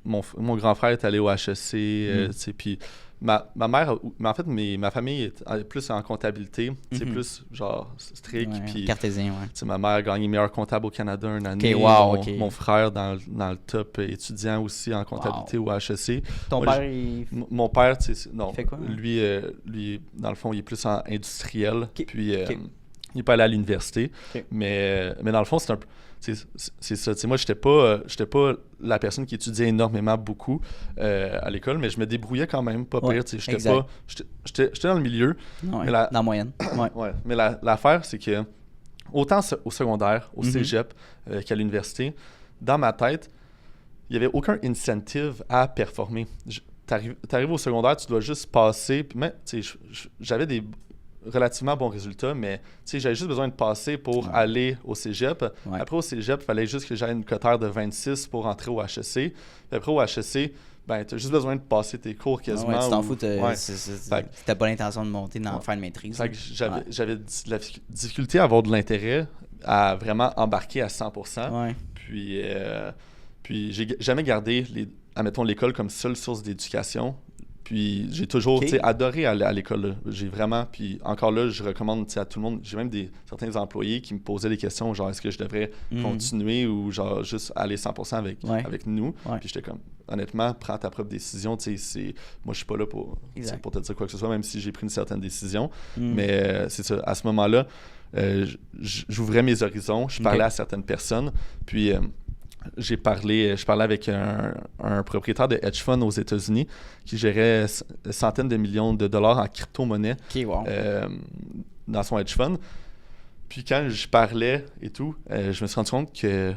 Mon grand frère est allé au HEC, tu sais, puis ma mère, en fait, ma famille est plus en comptabilité, c'est plus genre strict. Puis, cartésien, ma mère a gagné meilleur comptable au Canada une année. Mon frère dans le top étudiant aussi en comptabilité au HEC. Ton père, mon père, tu sais, non. Il fait quoi? Lui, dans le fond, il est plus en industriel. Puis, il n'est pas allé à l'université. Mais dans le fond, c'est un peu... C'est ça. T'sais, moi, j'étais pas la personne qui étudiait énormément beaucoup à l'école, mais je me débrouillais quand même, pas pire. J'étais dans le milieu. Ouais, dans la moyenne. Mais l'affaire, c'est que autant au secondaire, au cégep qu'à l'université, dans ma tête, il n'y avait aucun incentive à performer. T'arrives au secondaire, tu dois juste passer. Mais j'avais des relativement bons résultats, mais j'avais juste besoin de passer pour aller au cégep. Après, au cégep, il fallait juste que j'aille une cotaire de 26 pour entrer au HEC. Puis après, au HEC, ben, tu as juste besoin de passer tes cours quasiment. Tu t'en fous, t'as pas l'intention de monter dans faire une maîtrise. J'avais de la difficulté à avoir de l'intérêt, à vraiment embarquer à 100%. Puis j'ai jamais gardé, admettons, l'école comme seule source d'éducation. Puis j'ai toujours adoré aller à l'école. J'ai vraiment, puis encore là, je recommande à tout le monde. J'ai même certains employés qui me posaient des questions, genre est-ce que je devrais continuer ou genre juste aller 100% avec nous. Puis j'étais comme, honnêtement, prends ta propre décision. Moi, je suis pas là pour te dire quoi que ce soit, même si j'ai pris une certaine décision. Mais c'est ça, à ce moment-là, j'ouvrais mes horizons, je parlais à certaines personnes. Puis je parlais avec un propriétaire de hedge fund aux États-Unis qui gérait centaines de millions de dollars en crypto-monnaie dans son hedge fund. Puis quand je parlais et tout, je me suis rendu compte que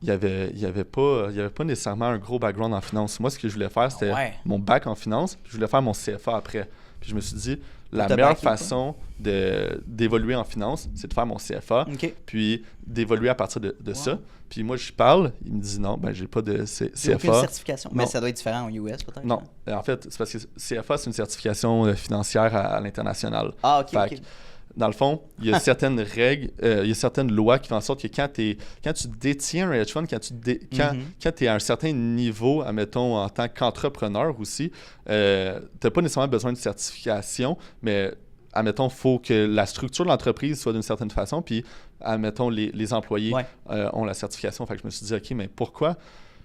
il y avait pas nécessairement un gros background en finance. Moi, ce que je voulais faire, c'était mon bac en finance, puis je voulais faire mon CFA après. Puis je me suis dit, la meilleure façon d'évoluer en finance, c'est de faire mon CFA, puis d'évoluer à partir de ça. Puis moi, je parle, il me dit non, ben j'ai pas de CFA. J'ai aucune certification, mais ça doit être différent aux US peut-être? Non, en fait, c'est parce que CFA, c'est une certification financière à l'international. Ah, OK. Dans le fond, il y a certaines règles, il y a certaines lois qui font en sorte que quand tu détiens un hedge fund, quand tu es à un certain niveau, admettons, en tant qu'entrepreneur aussi, tu n'as pas nécessairement besoin de certification, mais admettons, il faut que la structure de l'entreprise soit d'une certaine façon, puis admettons, les employés ont la certification. Fait que je me suis dit, OK, mais pourquoi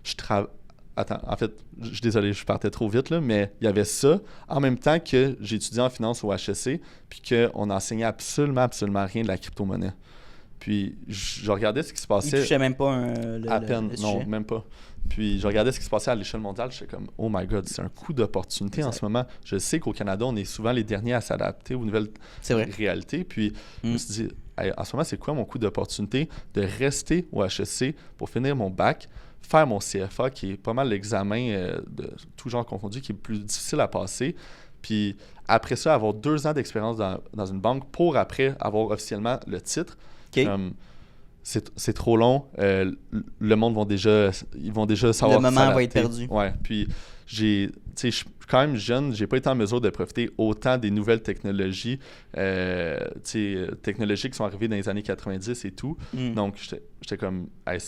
je travaille... Attends, en fait, je suis désolé, je partais trop vite, là, mais il y avait ça, en même temps que j'étudiais en finance au HEC, puis qu'on n'enseignait absolument rien de la crypto-monnaie. Puis je regardais ce qui se passait. Il touchait même pas à peine, le non, sujet. même pas. Puis je regardais ce qui se passait à l'échelle mondiale, j'étais comme « Oh my God, c'est un coup d'opportunité en ce moment. » Je sais qu'au Canada, on est souvent les derniers à s'adapter aux nouvelles réalités. Puis je me suis dit hey, « En ce moment, c'est quoi mon coup d'opportunité de rester au HEC pour finir mon bac, faire mon CFA, qui est pas mal l'examen de tout genre confondu, qui est le plus difficile à passer. Puis après ça, avoir 2 ans d'expérience dans une banque pour après avoir officiellement le titre. Okay. C'est trop long. Le monde ils vont déjà savoir. Le moment va être perdu. Ouais. Puis je suis quand même jeune, j'ai pas été en mesure de profiter autant des nouvelles technologies, technologies qui sont arrivées dans les années 90 et tout. Donc j'étais comme, hey,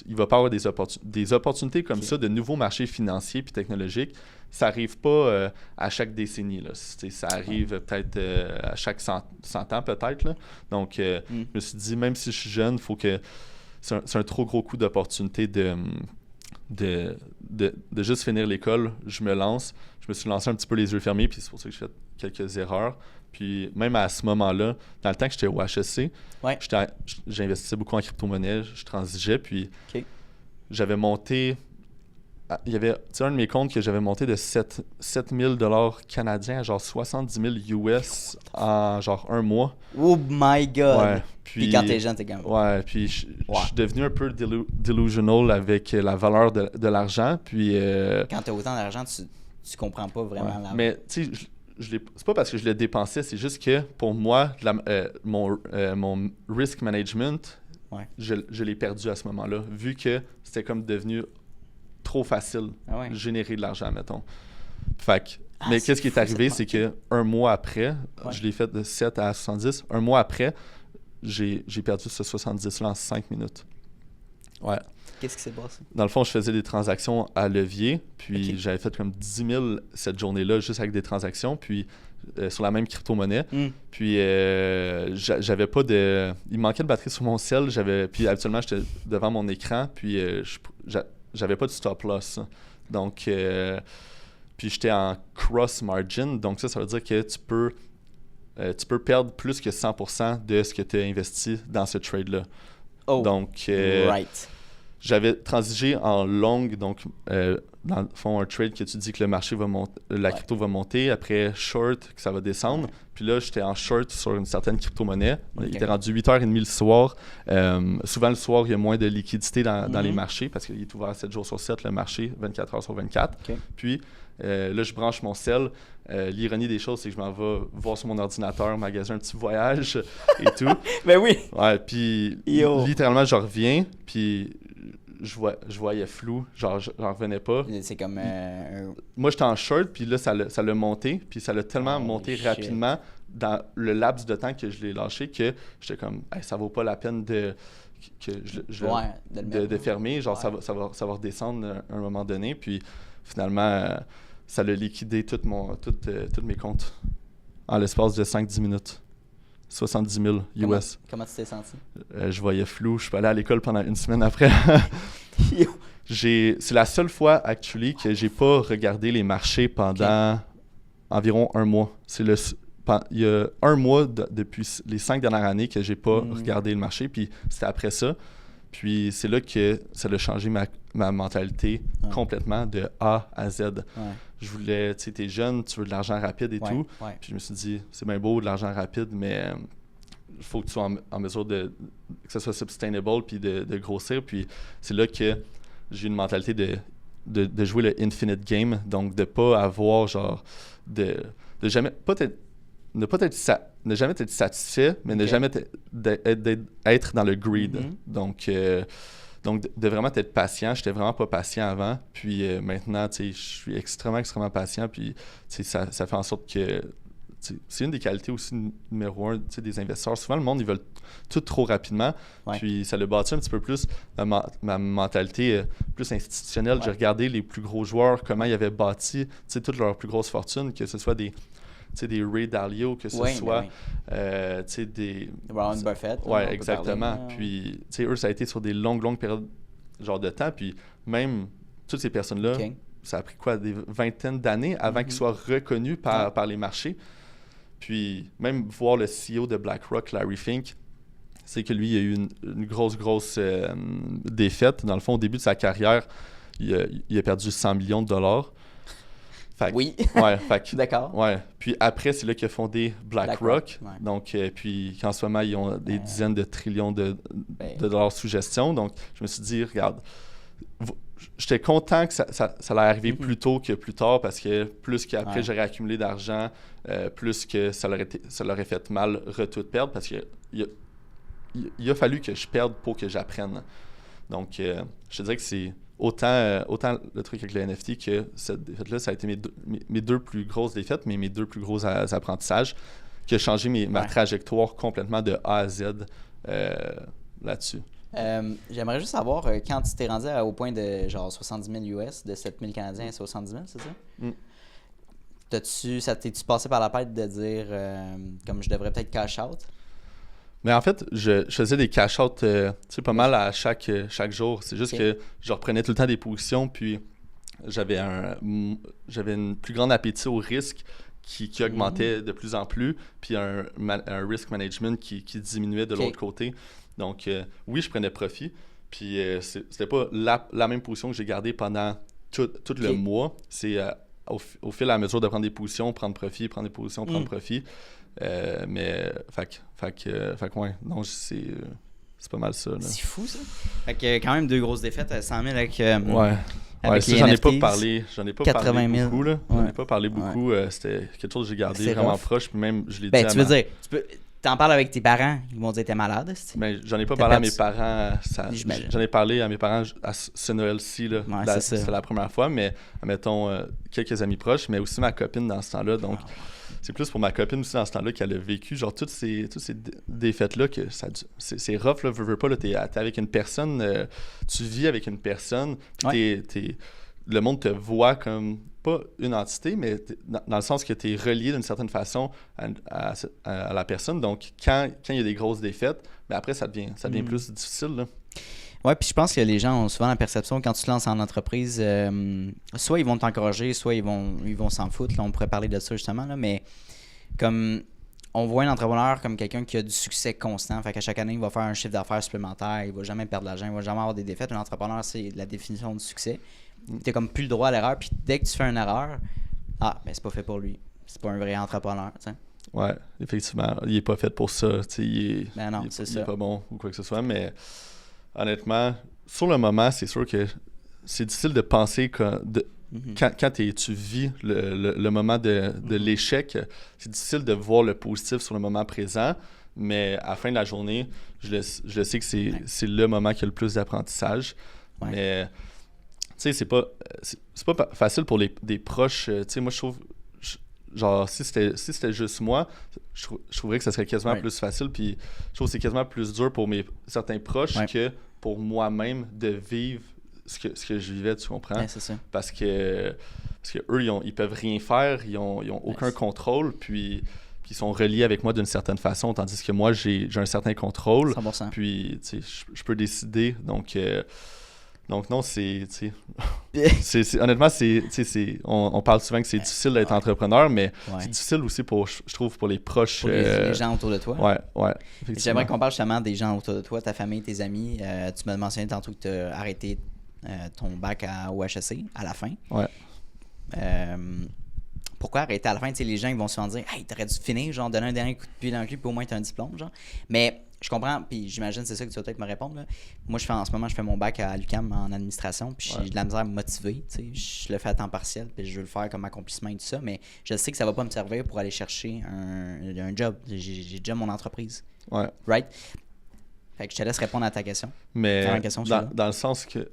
il va pas avoir des opportunités comme ça de nouveaux marchés financiers puis technologiques. Ça arrive pas à chaque décennie. Là. Ça arrive peut-être à chaque 100 ans peut-être. Là. Donc je me suis dit, même si je suis jeune, faut que c'est un trop gros coup d'opportunité de juste finir l'école. Je me lance. Je me suis lancé un petit peu les yeux fermés, puis c'est pour ça que j'ai fait quelques erreurs. Puis même à ce moment-là, dans le temps que j'étais au HEC, j'investissais beaucoup en crypto-monnaie, je transigeais, puis j'avais monté... Il y avait un de mes comptes que j'avais monté de 7 000 $ canadiens à genre 70 000 US en genre 1 mois. Oh my God! Ouais, puis quand t'es jeune, t'es comme... Ouais, puis je suis devenu un peu delusional avec la valeur de l'argent. Puis, quand t'as autant d'argent, tu comprends pas vraiment l'argent. Mais tu sais, c'est pas parce que je le dépensais, c'est juste que pour moi, mon risk management, je l'ai perdu à ce moment-là, vu que c'était comme devenu trop facile de générer de l'argent, mettons. Fait que, mais qu'est-ce qui est arrivé, c'est que 1 mois après, je l'ai fait de 7 à 70, 1 mois après, j'ai perdu ce 70-là en 5 minutes. Ouais. Qu'est-ce qui s'est passé? Dans le fond, je faisais des transactions à levier, puis j'avais fait comme 10 000 cette journée-là, juste avec des transactions, puis sur la même crypto-monnaie. Puis j'avais pas de... Il me manquait de batterie sur mon cell, puis habituellement, j'étais devant mon écran, puis j'avais pas de stop loss. Donc, puis j'étais en cross margin. Donc ça veut dire que tu peux perdre plus que 100% de ce que tu as investi dans ce trade-là. Donc, j'avais transigé en long. Donc, dans le fond, un trade que tu dis que le marché va monter, la crypto va monter. Après, short, que ça va descendre. Puis là, j'étais en short sur une certaine crypto-monnaie. Il était rendu 8h30 le soir. Souvent, le soir, il y a moins de liquidité dans les marchés parce qu'il est ouvert 7 jours sur 7, le marché, 24 heures sur 24. Puis là, je branche mon cell. L'ironie des choses, c'est que je m'en vais voir sur mon ordinateur, magasiner un petit voyage et tout. Ben oui! Ouais, puis littéralement, je reviens, puis je voyais flou, j'en revenais pas. C'est comme Moi, j'étais en short, puis là, ça l'a monté, puis ça l'a tellement monté rapidement dans le laps de temps que je l'ai lâché que j'étais comme, hey, ça vaut pas la peine de fermer, genre ça va redescendre à un moment donné, puis finalement, ça l'a liquidé tous mes comptes en l'espace de 5-10 minutes. 70 000 US. Comment tu t'es senti? Je voyais flou. Je suis pas allé à l'école pendant 1 semaine après. C'est la seule fois, actually, que j'ai pas regardé les marchés pendant environ 1 mois. Il y a 1 mois depuis les 5 dernières années que j'ai pas regardé le marché, puis c'était après ça. Puis c'est là que ça a changé ma mentalité complètement de A à Z. Je voulais, tu sais, t'es jeune, tu veux de l'argent rapide et tout. Puis je me suis dit, c'est bien beau de l'argent rapide, mais il faut que tu sois en mesure que ça soit sustainable puis de grossir. Puis c'est là que j'ai eu une mentalité de jouer le infinite game, donc de pas avoir genre de jamais ne jamais être satisfait, mais ne jamais être dans le greed. Donc de vraiment être patient. J'étais vraiment pas patient avant. Puis maintenant, je suis extrêmement patient. Puis ça fait en sorte que c'est une des qualités aussi numéro 1 des investisseurs. Souvent, le monde, ils veulent tout trop rapidement. Puis ça le bâtit un petit peu plus ma mentalité plus institutionnelle. J'ai regardé les plus gros joueurs, comment ils avaient bâti toutes leurs plus grosses fortunes, que ce soit des Ray Dalio, que ce soit des... Warren Buffett. Ouais, exactement. Puis, eux, ça a été sur des longues périodes genre de temps. Puis, même toutes ces personnes-là, ça a pris quoi, des vingtaines d'années avant qu'ils soient reconnus par les marchés. Puis, même voir le CEO de BlackRock, Larry Fink, c'est que lui, il a eu une grosse défaite. Dans le fond, au début de sa carrière, il a perdu 100 millions de dollars. Oui. Ouais, D'accord. Ouais. Puis après, c'est là qu'il a fondé BlackRock. Ouais. Donc, puis qu'en ce moment, ils ont des dizaines de trillions de dollars sous gestion. Donc, je me suis dit, regarde, j'étais content que ça allait arriver plus tôt que plus tard parce que plus qu'après, j'aurais accumulé d'argent, plus que ça l'aurait fait mal tout perdre parce qu'il a fallu que je perde pour que j'apprenne. Donc, je te dirais que c'est autant le truc avec le NFT que cette défaite-là, ça a été mes deux plus grosses défaites, mais mes deux plus gros apprentissages qui a changé ma trajectoire complètement de A à Z là-dessus. J'aimerais juste savoir, quand tu t'es rendu au point de genre 70 000 US, de 7 000 Canadiens à 70 000, c'est ça? Ça t'es-tu passé par la tête de dire, comme je devrais peut-être cash out? Mais en fait, je faisais des cash-out pas mal à chaque jour. C'est juste que je reprenais tout le temps des positions, puis j'avais une plus grande appétit au risque qui augmentait de plus en plus, puis un risk management qui diminuait de l'autre côté. Donc, oui, je prenais profit, puis c'était pas la même position que j'ai gardée pendant tout le mois. C'est au fil et à mesure de prendre des positions, prendre profit, prendre des positions, prendre profit. Mais, ouais, non, c'est pas mal ça. Là. C'est fou, ça. Fait que quand même 2 grosses défaites à 100 000 avec avec les j'en ai NFTs, pas parlé. J'en ai pas 80 parlé 000. beaucoup, là. J'en ai pas parlé beaucoup. Ouais. C'était quelque chose que j'ai gardé C'est vraiment rough. proche, puis même, je l'ai Ben, dit tu veux dire, t'en parles avec tes parents, ils vont dire t'es malade, c'est-tu? Mais j'en ai pas T'as parlé à perdu- mes parents. J'imagine. J'en ai parlé à mes parents à ce Noël-ci. Là. Ouais, c'est ça. C'était la première fois, mais admettons quelques amis proches, mais aussi ma copine dans ce temps-là. Donc, c'est plus pour ma copine aussi dans ce temps-là qu'elle a vécu genre toutes ces défaites-là que c'est rough, là, veux pas, là, t'es avec une personne, tu vis avec une personne, puis le monde te voit comme pas une entité, mais dans le sens que tu es relié d'une certaine façon à la personne. Donc, quand il y a des grosses défaites, mais après, ça devient plus difficile. Là. Ouais, puis je pense que les gens ont souvent la perception quand tu te lances en entreprise, soit ils vont t'encourager, soit ils vont s'en foutre. Là, on pourrait parler de ça justement, là, mais comme on voit un entrepreneur comme quelqu'un qui a du succès constant, fait qu'à chaque année, il va faire un chiffre d'affaires supplémentaire, il va jamais perdre de l'argent, il va jamais avoir des défaites. Un entrepreneur, c'est la définition du succès. T'as comme plus le droit à l'erreur, puis dès que tu fais une erreur, ben c'est pas fait pour lui. C'est pas un vrai entrepreneur, tu sais. Ouais, effectivement, il est pas fait pour ça, tu sais, il est pas bon ou quoi que ce soit, mais honnêtement, sur le moment, c'est sûr que c'est difficile de penser quand tu vis le moment de l'échec, c'est difficile de voir le positif sur le moment présent, mais à la fin de la journée, je le sais que c'est le moment qui a le plus d'apprentissage, mais tu sais, c'est pas facile pour des proches. Tu sais, moi, je trouve, genre, si c'était juste moi, je trouverais que ça serait quasiment plus facile. Puis, je trouve que c'est quasiment plus dur pour certains proches que pour moi-même de vivre ce que je vivais, tu comprends? Ouais, c'est ça. Parce que eux, ils peuvent rien faire, ils ont aucun contrôle, puis ils sont reliés avec moi d'une certaine façon, tandis que moi, j'ai un certain contrôle. 100%. Puis, tu sais, je peux décider. Donc non, c'est honnêtement, on parle souvent que c'est difficile d'être entrepreneur, mais c'est difficile aussi je trouve, pour les proches. Pour les gens autour de toi. Ouais. J'aimerais qu'on parle justement des gens autour de toi, ta famille, tes amis. Tu m'as mentionné tantôt que tu as arrêté ton bac au HEC à la fin. Ouais. Pourquoi arrêter à la fin? Tu sais, les gens ils vont souvent dire « Hey, t'aurais dû finir, genre donner un dernier coup de pied dans le cul, puis au moins t'as un diplôme. » genre. Mais je comprends, puis j'imagine c'est ça que tu vas peut-être me répondre. Là. Moi, en ce moment, je fais mon bac à l'UQAM en administration, puis j'ai de la misère à me motiver. Tu sais. Je le fais à temps partiel, puis je veux le faire comme accomplissement et tout ça, mais je sais que ça va pas me servir pour aller chercher un job. J'ai déjà mon entreprise. Ouais. Right? Fait que je te laisse répondre à ta question. Mais dans le sens que,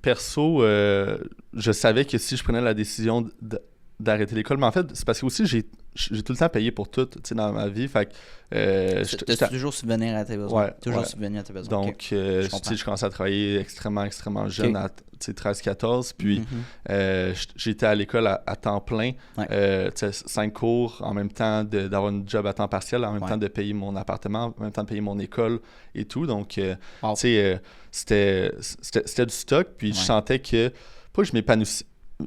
perso, je savais que si je prenais la décision d'arrêter l'école, mais en fait, c'est parce que aussi j'ai tout le temps payé pour tout, tu sais, dans ma vie, fait que t'as toujours subvenir à tes besoins. Subvenir à tes besoins. Donc, tu sais, je commençais à travailler extrêmement jeune, à 13-14, puis j'étais à l'école à temps plein, tu sais, 5 cours, en même temps d'avoir une job à temps partiel, en même temps de payer mon appartement, en même temps de payer mon école et tout, donc, tu sais, c'était du stock, puis je sentais que, pas que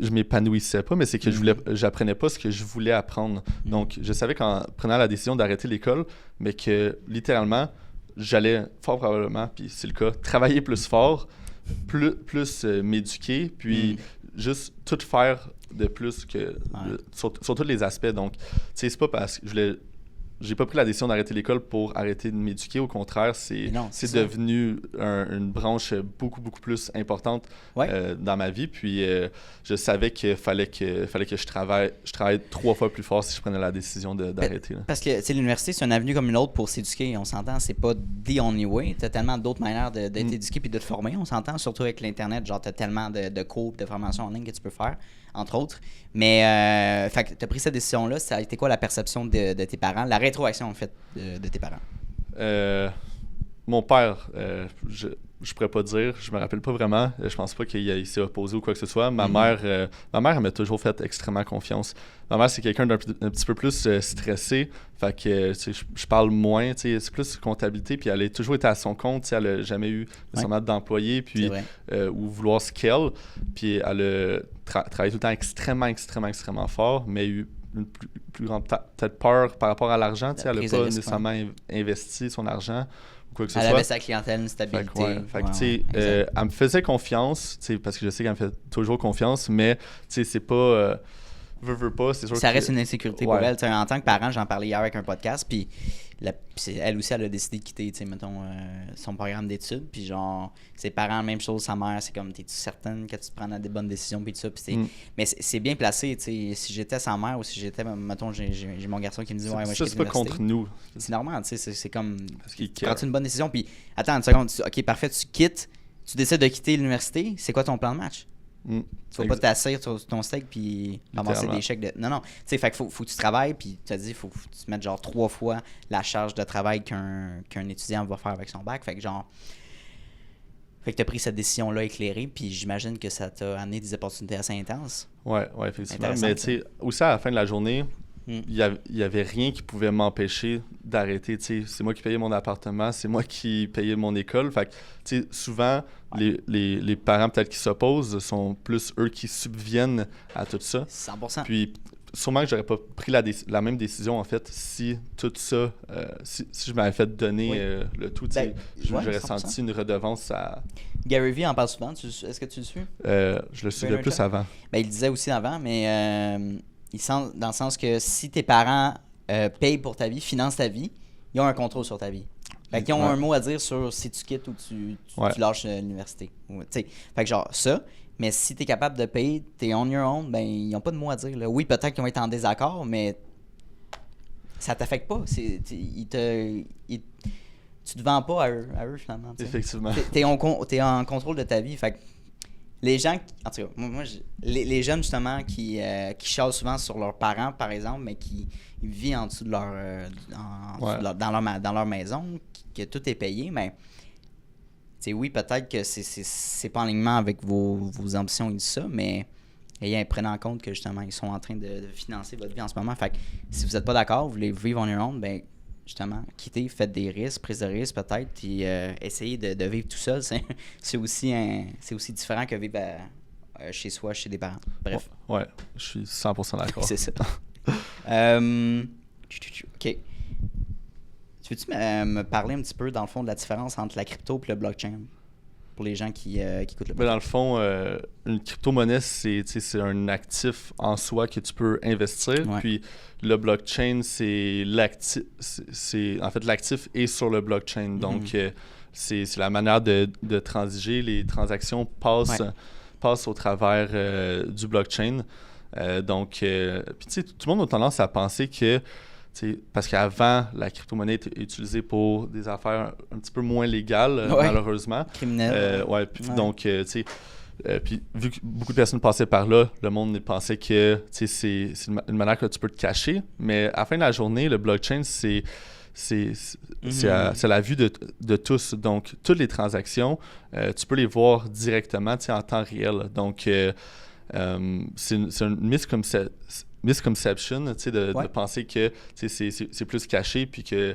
je m'épanouissais pas, mais c'est que j'apprenais pas ce que je voulais apprendre. Donc, je savais qu'en prenant la décision d'arrêter l'école, mais que littéralement, j'allais fort probablement, puis c'est le cas, travailler plus fort, plus m'éduquer, puis juste tout faire de plus sur tous les aspects. Donc, tu sais, c'est pas parce que j'ai pas pris la décision d'arrêter l'école pour arrêter de m'éduquer. Au contraire, c'est devenu une branche beaucoup, beaucoup plus importante dans ma vie. Puis je savais qu'il fallait que je travaille 3 fois plus fort si je prenais la décision d'arrêter. Parce que l'université, c'est une avenue comme une autre pour s'éduquer. On s'entend, c'est pas the only way. Tu as tellement d'autres manières d'être éduqué puis de te former. On s'entend, surtout avec l'Internet. Genre, tu as tellement de cours, de formations en ligne que tu peux faire, entre autres. Mais fait que tu as pris cette décision-là. Ça a été quoi la perception de tes parents, la rétroaction en fait de tes parents? Mon père, je pourrais pas dire, je me rappelle pas vraiment. Je pense pas qu'il s'est opposé ou quoi que ce soit. Ma mère, elle m'a toujours fait extrêmement confiance. Ma mère, c'est quelqu'un d'un petit peu plus stressé. Fait que je parle moins. C'est plus comptabilité. Puis elle a toujours été à son compte. Elle a jamais eu nécessairement d'employé puis ou vouloir ce qu'elle. Puis elle a travaillé tout le temps extrêmement fort, mais eu une plus grande peut-être peur par rapport à l'argent. Elle n'a pas nécessairement investi son argent ou quoi que ce soit. Elle avait sa clientèle, une stabilité. Elle me faisait confiance, parce que je sais qu'elle me fait toujours confiance, mais c'est pas... veut pas, c'est sûr ça reste une insécurité pour elle. En tant que parent, j'en parlais hier avec un podcast, puis elle aussi, elle a décidé de quitter, mettons, son programme d'études, puis genre, ses parents, même chose, sa mère, c'est comme, t'es-tu certaine que tu prends des bonnes décisions, puis tout ça, mais c'est bien placé, si j'étais sa mère ou si j'étais, mettons, j'ai mon garçon qui me dit, ouais, moi, je quitte c'est pas contre nous. C'est normal, c'est comme, quand tu as une bonne décision, puis attends une seconde, ok, parfait, tu quittes, tu décides de quitter l'université, c'est quoi ton plan de match? Tu vas pas t'asseoir sur ton steak puis ramasser des chèques de... Non, tu sais, fait qu'il faut que tu travailles, puis tu as dit, faut que tu mettes genre 3 fois la charge de travail qu'un étudiant va faire avec son bac. Fait que t'as pris cette décision-là éclairée, puis j'imagine que ça t'a amené des opportunités assez intenses. Ouais, effectivement. Mais tu sais, aussi à la fin de la journée, il y avait rien qui pouvait m'empêcher d'arrêter. C'est moi qui payais mon appartement, c'est moi qui payais mon école. Fait que souvent, les parents peut-être qui s'opposent sont plus eux qui subviennent à tout ça. 100%. Puis sûrement que j'aurais pas pris la même décision en fait si tout ça, si je m'avais fait donner le tout. J'aurais senti une redevance à... Gary Vee en parle souvent. Est-ce que tu le suis? Je le suivais plus avant. Il le disait aussi avant, mais... dans le sens que si tes parents payent pour ta vie, financent ta vie, ils ont un contrôle sur ta vie. Fait qu'ils ont un mot à dire sur si tu quittes ou tu lâches l'université. Fait que genre ça, mais si tu es capable de payer, tu es on your own, ben ils n'ont pas de mot à dire. Là. Oui, peut-être qu'ils vont être en désaccord, mais ça t'affecte pas. Tu te vends pas à eux finalement. T'sais. Effectivement. T'es en contrôle de ta vie. Fait que les gens, en tout cas, les jeunes justement qui chialent souvent sur leurs parents, par exemple, mais qui vivent en dessous de dans leur maison, que tout est payé, mais oui, peut-être que c'est pas en alignement avec vos ambitions et tout ça, mais prenez en compte que justement, ils sont en train de financer votre vie en ce moment. Fait que si vous n'êtes pas d'accord, vous voulez vivre on your own, ben justement, quittez, faites des risques, prise de risque peut-être, puis essayez de vivre tout seul. C'est aussi différent que vivre chez soi, chez des parents. Bref. Ouais, je suis 100% d'accord. C'est ça. OK. Tu veux-tu me parler un petit peu, dans le fond, de la différence entre la crypto et le blockchain? Pour les gens qui écoutent le podcast. Dans le fond, une crypto-monnaie, c'est un actif en soi que tu peux investir. Ouais. Puis le blockchain, c'est l'actif. En fait, l'actif est sur le blockchain. Donc, c'est la manière de transiger. Les transactions passent au travers du blockchain. Donc, puis tout le monde a tendance à penser que parce qu'avant, la crypto-monnaie était utilisée pour des affaires un petit peu moins légales, malheureusement. Criminelles. Donc, puis vu que beaucoup de personnes passaient par là, le monde pensait que c'est une manière que tu peux te cacher. Mais à la fin de la journée, le blockchain, c'est la vue de tous. Donc, toutes les transactions, tu peux les voir directement en temps réel. Donc, c'est une misconception, de penser que c'est plus caché puis que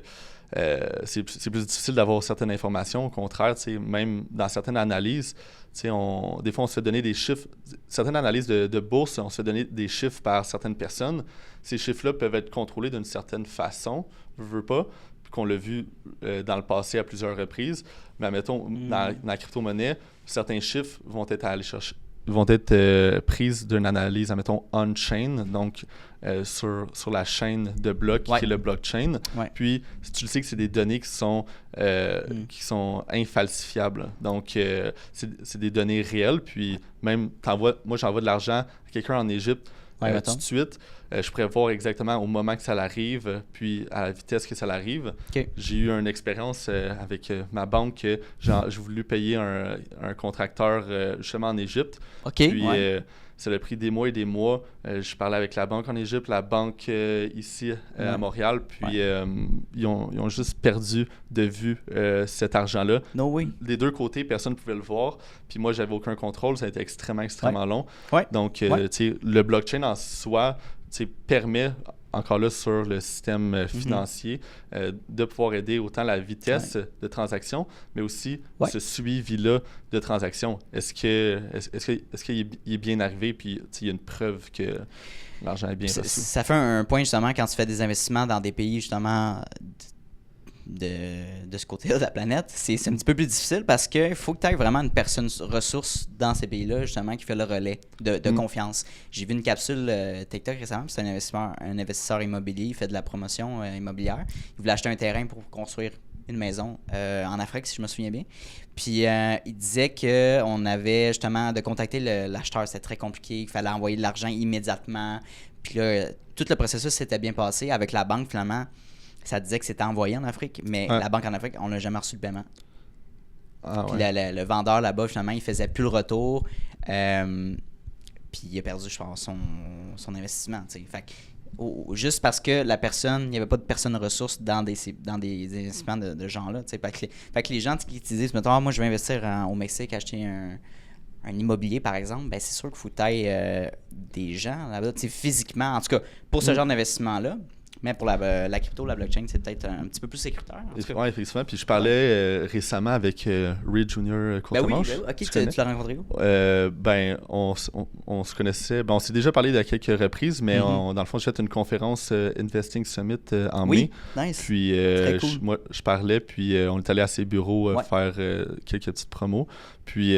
c'est plus difficile d'avoir certaines informations. Au contraire, même dans certaines analyses, des fois on se fait donner des chiffres. Certaines analyses de bourse, on se fait donner des chiffres par certaines personnes. Ces chiffres-là peuvent être contrôlés d'une certaine façon, je veux pas. qu'on l'a vu dans le passé à plusieurs reprises. Mais admettons, dans la crypto-monnaie, certains chiffres vont être prises d'une analyse, admettons, on-chain, donc sur la chaîne de blocs qui est le blockchain. Ouais. Puis, tu le sais que c'est des données qui sont infalsifiables. Donc, c'est des données réelles. Puis, même, moi, j'envoie de l'argent à quelqu'un en Égypte tout de suite. Je pourrais voir exactement au moment que ça l'arrive, puis à la vitesse que ça l'arrive. Okay. J'ai eu une expérience avec ma banque que j'ai voulu payer un contracteur justement en Égypte. Okay. Puis ça a pris des mois et des mois. Je parlais avec la banque en Égypte, la banque ici à Montréal, puis ils ont juste perdu de vue cet argent-là. No way. Des deux côtés, personne ne pouvait le voir. Puis moi, j'avais aucun contrôle. Ça a été extrêmement long. Ouais. Donc, le blockchain en soi permet, encore là, sur le système financier, de pouvoir aider autant la vitesse de transaction, mais aussi ce suivi-là de transaction. Est-ce qu'il est bien arrivé, puis il y a une preuve que l'argent est bien reçu? Ça fait un point, justement, quand tu fais des investissements dans des pays, justement, de ce côté-là de la planète, c'est un petit peu plus difficile parce qu'il faut que tu aies vraiment une personne ressource dans ces pays-là, justement, qui fait le relais de confiance. J'ai vu une capsule TikTok récemment, c'est un investisseur immobilier, il fait de la promotion immobilière. Il voulait acheter un terrain pour construire une maison en Afrique, si je me souviens bien. Puis il disait qu'on avait justement de contacter l'acheteur, c'était très compliqué, il fallait envoyer de l'argent immédiatement. Puis là, tout le processus s'était bien passé. Avec la banque, finalement, ça disait que c'était envoyé en Afrique, mais la banque en Afrique, on n'a jamais reçu le paiement. Puis le vendeur là-bas, finalement, il faisait plus le retour. Puis il a perdu, je pense, son investissement. T'sais. Fait que, juste parce que la personne, il n'y avait pas de personne ressource dans des investissements de genre-là. Fait que les gens qui te disent, mettons, moi je vais investir au Mexique, acheter un immobilier, par exemple, ben c'est sûr qu'il faut que tu ailles des gens là-bas, physiquement, en tout cas, pour ce genre d'investissement-là. Mais pour la crypto, la blockchain, c'est peut-être un petit peu plus sécuritaire. Oui, effectivement. Puis je parlais récemment avec Ray Jr. Courtemanche. Ben oui. OK, tu l'as rencontré où? On se connaissait. On s'est déjà parlé à quelques reprises, mais dans le fond, j'ai fait une conférence Investing Summit en mai. Nice. Puis cool. je parlais, puis on est allé à ses bureaux faire quelques petites promos. Puis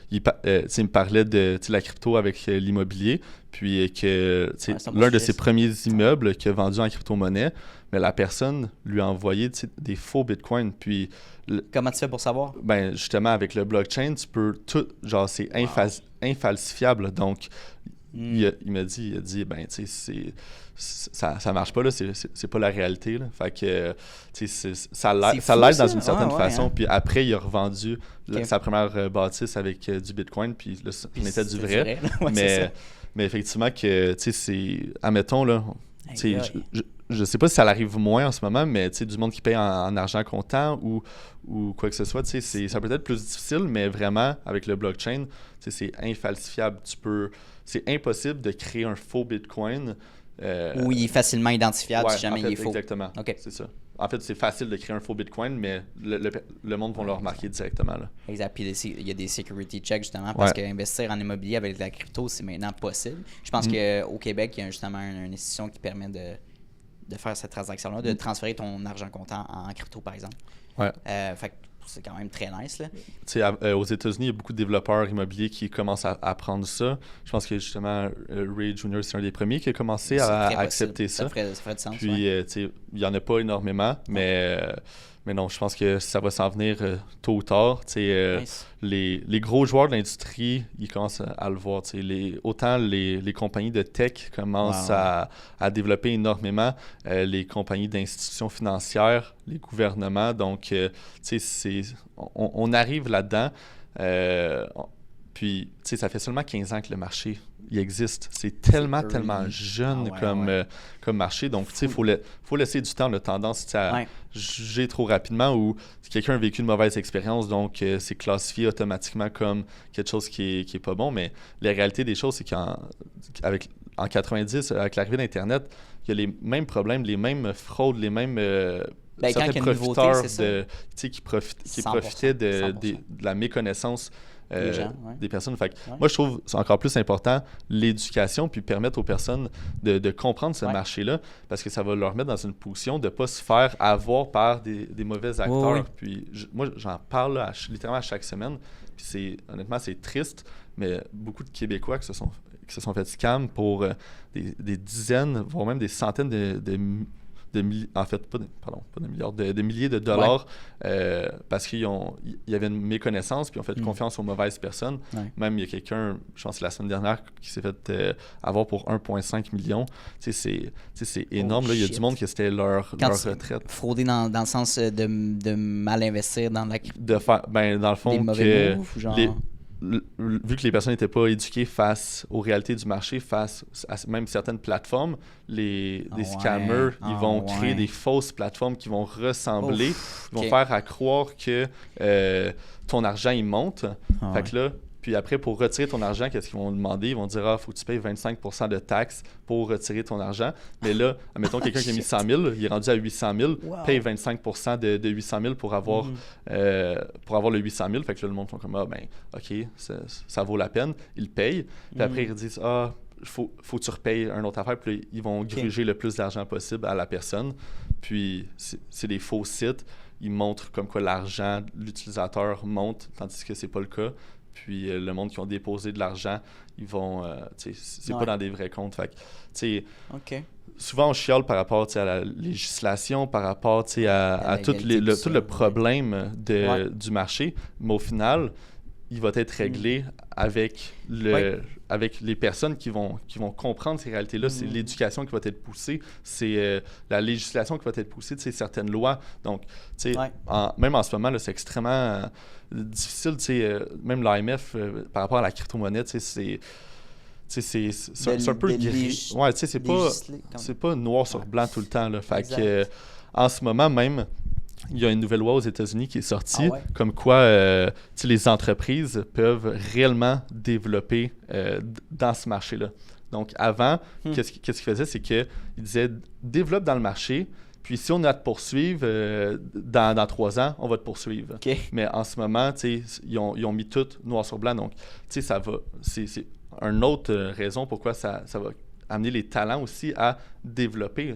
il me parlait de la crypto avec l'immobilier, puis que l'un de ses premiers immeubles qu'il a vendu en crypto-monnaie, mais la personne lui a envoyé des faux bitcoins. Puis comment tu fais pour savoir? Ben justement, avec le blockchain, tu peux tout, genre c'est infalsifiable. Donc il m'a dit, ben tu sais, ça marche pas là, c'est pas la réalité là. Fait que ça l'aide dans une certaine façon. Puis après il a revendu sa première bâtisse avec du bitcoin, puis là ça était du vrai. Mais effectivement que tu sais c'est, admettons là, tu sais je sais pas si ça arrive moins en ce moment, mais tu sais du monde qui paye en argent comptant ou quoi que ce soit, tu sais ça peut être plus difficile, mais vraiment avec le blockchain, tu sais c'est infalsifiable. C'est impossible de créer un faux bitcoin. Ou il est facilement identifiable si jamais il est faux. Exactement. Okay. C'est ça. En fait, c'est facile de créer un faux bitcoin, mais le monde va le remarquer directement. Là. Exact. Puis il y a des security checks justement parce qu'investir en immobilier avec de la crypto, c'est maintenant possible. Je pense qu'au Québec, il y a justement une institution qui permet de faire cette transaction-là, de transférer ton argent comptant en crypto, par exemple. Ouais. Fait que c'est quand même très nice. Aux États-Unis, il y a beaucoup de développeurs immobiliers qui commencent à apprendre ça. Je pense que justement, Ray Jr., c'est un des premiers qui a commencé à accepter ça. Ça ferait du sens. Puis, il n'y en a pas énormément, mais non, je pense que ça va s'en venir tôt ou tard. Nice. Les gros joueurs de l'industrie, ils commencent à le voir. Autant les compagnies de tech commencent à développer énormément, les compagnies d'institutions financières, les gouvernements. Donc, on arrive là-dedans. Puis, ça fait seulement 15 ans que le marché il existe. C'est tellement jeune comme marché. Donc, il faut laisser du temps. On a tendance à juger trop rapidement ou si quelqu'un a vécu une mauvaise expérience, donc c'est classifié automatiquement comme quelque chose qui est pas bon. Mais la réalité des choses, c'est qu'en 90, avec l'arrivée d'Internet, il y a les mêmes problèmes, les mêmes fraudes, les mêmes... certains profiteurs qui profitaient de la méconnaissance des gens, ouais. des personnes. Fait que Ouais. moi, je trouve que c'est encore plus important l'éducation, puis permettre aux personnes de comprendre ce Ouais. marché-là, parce que ça va leur mettre dans une position de ne pas se faire avoir par des mauvais acteurs. Ouais. Puis moi, j'en parle là, littéralement à chaque semaine, puis honnêtement, c'est triste, mais beaucoup de Québécois qui se sont fait scam pour des dizaines, voire même des centaines en fait, pas de milliards, de milliers de dollars, parce qu'il y avait une méconnaissance, puis ils ont fait confiance aux mauvaises personnes. Ouais. Même, il y a quelqu'un, je pense que c'est la semaine dernière, qui s'est fait avoir pour 1,5 million. C'est énorme. Là, il y a du monde que c'était leur retraite. Frauder dans le sens de mal investir dans la De faire, dans le fond, des mauvais moves, genre... vu que les personnes n'étaient pas éduquées face aux réalités du marché, face à même certaines plateformes, des scammers, ils vont créer des fausses plateformes qui vont ressembler, ils vont faire à croire que ton argent, il monte. Fait que là, puis après, pour retirer ton argent, qu'est-ce qu'ils vont demander? Ils vont dire, faut que tu payes 25% de taxes pour retirer ton argent. Mais là, admettons, quelqu'un qui a mis 100 000, il est rendu à 800 000, paye 25% de 800 000 pour avoir le 800 000. Fait que là, le monde font comme, OK, ça vaut la peine. Ils payent. Puis après, ils disent, faut que tu repayes une autre affaire. Puis là, ils vont gruger le plus d'argent possible à la personne. Puis c'est des faux sites. Ils montrent comme quoi l'argent de l'utilisateur monte, tandis que c'est pas le cas. Puis le monde qui ont déposé de l'argent, ils vont... c'est pas dans des vrais comptes. Fait que, souvent, on chiale par rapport à la législation, par rapport à tout le problème du marché. Mais au final, il va être réglé avec les personnes qui vont comprendre ces réalités-là. C'est l'éducation qui va être poussée. C'est la législation qui va être poussée, certaines lois. Donc, même en ce moment, là, c'est extrêmement difficile. Même l'AMF, par rapport à la crypto-monnaie, c'est un peu gris. Ouais, c'est pas noir sur blanc tout le temps. Là. Fait que, en ce moment même, il y a une nouvelle loi aux États-Unis qui est sortie, comme quoi les entreprises peuvent réellement développer dans ce marché-là. Donc, avant, qu'est-ce qu'ils faisaient? C'est qu'ils disaient « développe dans le marché, puis si on a à te poursuivre dans 3 ans, on va te poursuivre. Okay. » Mais en ce moment, ils ont mis tout noir sur blanc. Donc, ça va... C'est une autre raison pourquoi ça va amener les talents aussi à développer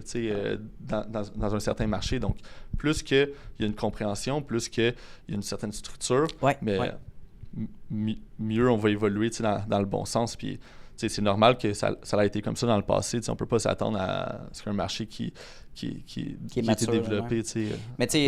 dans un certain marché. Donc, plus qu'il y a une compréhension, plus qu'il y a une certaine structure, mieux on va évoluer dans le bon sens. Puis, c'est normal que ça a été comme ça dans le passé. On ne peut pas s'attendre à ce qu'un marché qui a été développé. Mais tu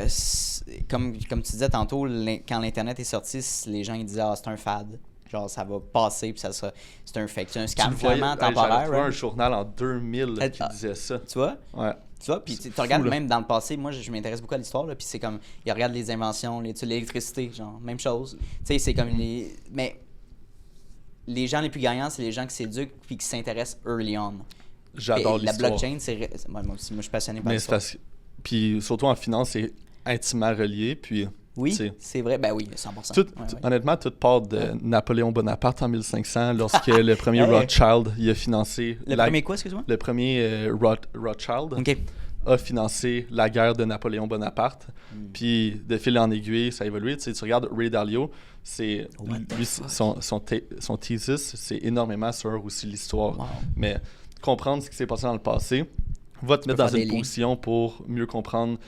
sais, comme tu disais tantôt, quand l'Internet est sorti, les gens ils disaient « c'est un fad ». Genre, ça va passer, puis c'est un fake. C'est un scam vraiment temporaire. J'avais un journal en 2000 qui disait ça. Tu vois? Ouais. Tu vois? Puis tu regardes même dans le passé, moi, je m'intéresse beaucoup à l'histoire, puis c'est comme, ils regardent les inventions, l'électricité, genre, même chose. Tu sais, c'est comme mais les gens les plus gagnants, c'est les gens qui s'éduquent puis qui s'intéressent early on. J'adore l'histoire. La blockchain, moi aussi, je suis passionné par l'histoire. Puis surtout en finance, c'est intimement relié, puis... Oui, c'est vrai. Ben oui, 100%. Honnêtement, tout part de Napoléon Bonaparte en 1500, lorsque le premier Rothschild il a financé... premier quoi, excuse-moi? Le premier Rothschild a financé la guerre de Napoléon Bonaparte. Puis, de fil en aiguille, ça a évolué. Tu regardes Ray Dalio, son thesis, c'est énormément sur aussi l'histoire. Wow. Mais comprendre ce qui s'est passé dans le passé... va te mettre dans une position pour mieux comprendre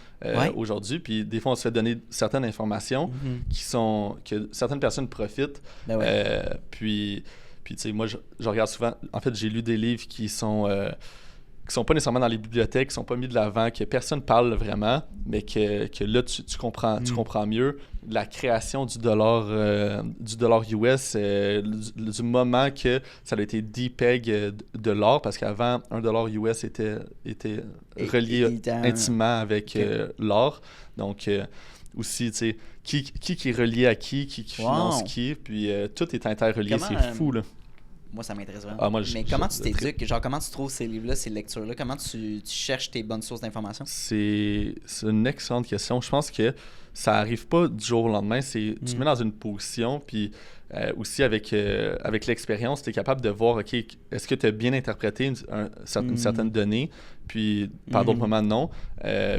aujourd'hui. Puis des fois, on se fait donner certaines informations que certaines personnes profitent. Puis tu sais, moi, je regarde souvent... En fait, j'ai lu des livres qui sont pas nécessairement dans les bibliothèques, qui sont pas mis de l'avant, que personne parle vraiment, mais que là, tu comprends mieux la création du dollar US, du moment que ça a été depeg de l'or, parce qu'avant, un dollar US était relié intimement avec l'or. Donc, aussi, tu sais, qui est relié à qui finance qui, puis tout est interrelié, c'est fou, là. Moi, ça m'intéresse vraiment. Mais comment tu t'éduques? Genre, comment tu trouves ces livres-là, ces lectures-là? Comment tu cherches tes bonnes sources d'informations? C'est une excellente question. Je pense que ça arrive pas du jour au lendemain. Tu te mets dans une position, puis aussi avec l'expérience, tu es capable de voir, OK, est-ce que tu as bien interprété une certaine donnée, puis par d'autres moments, non.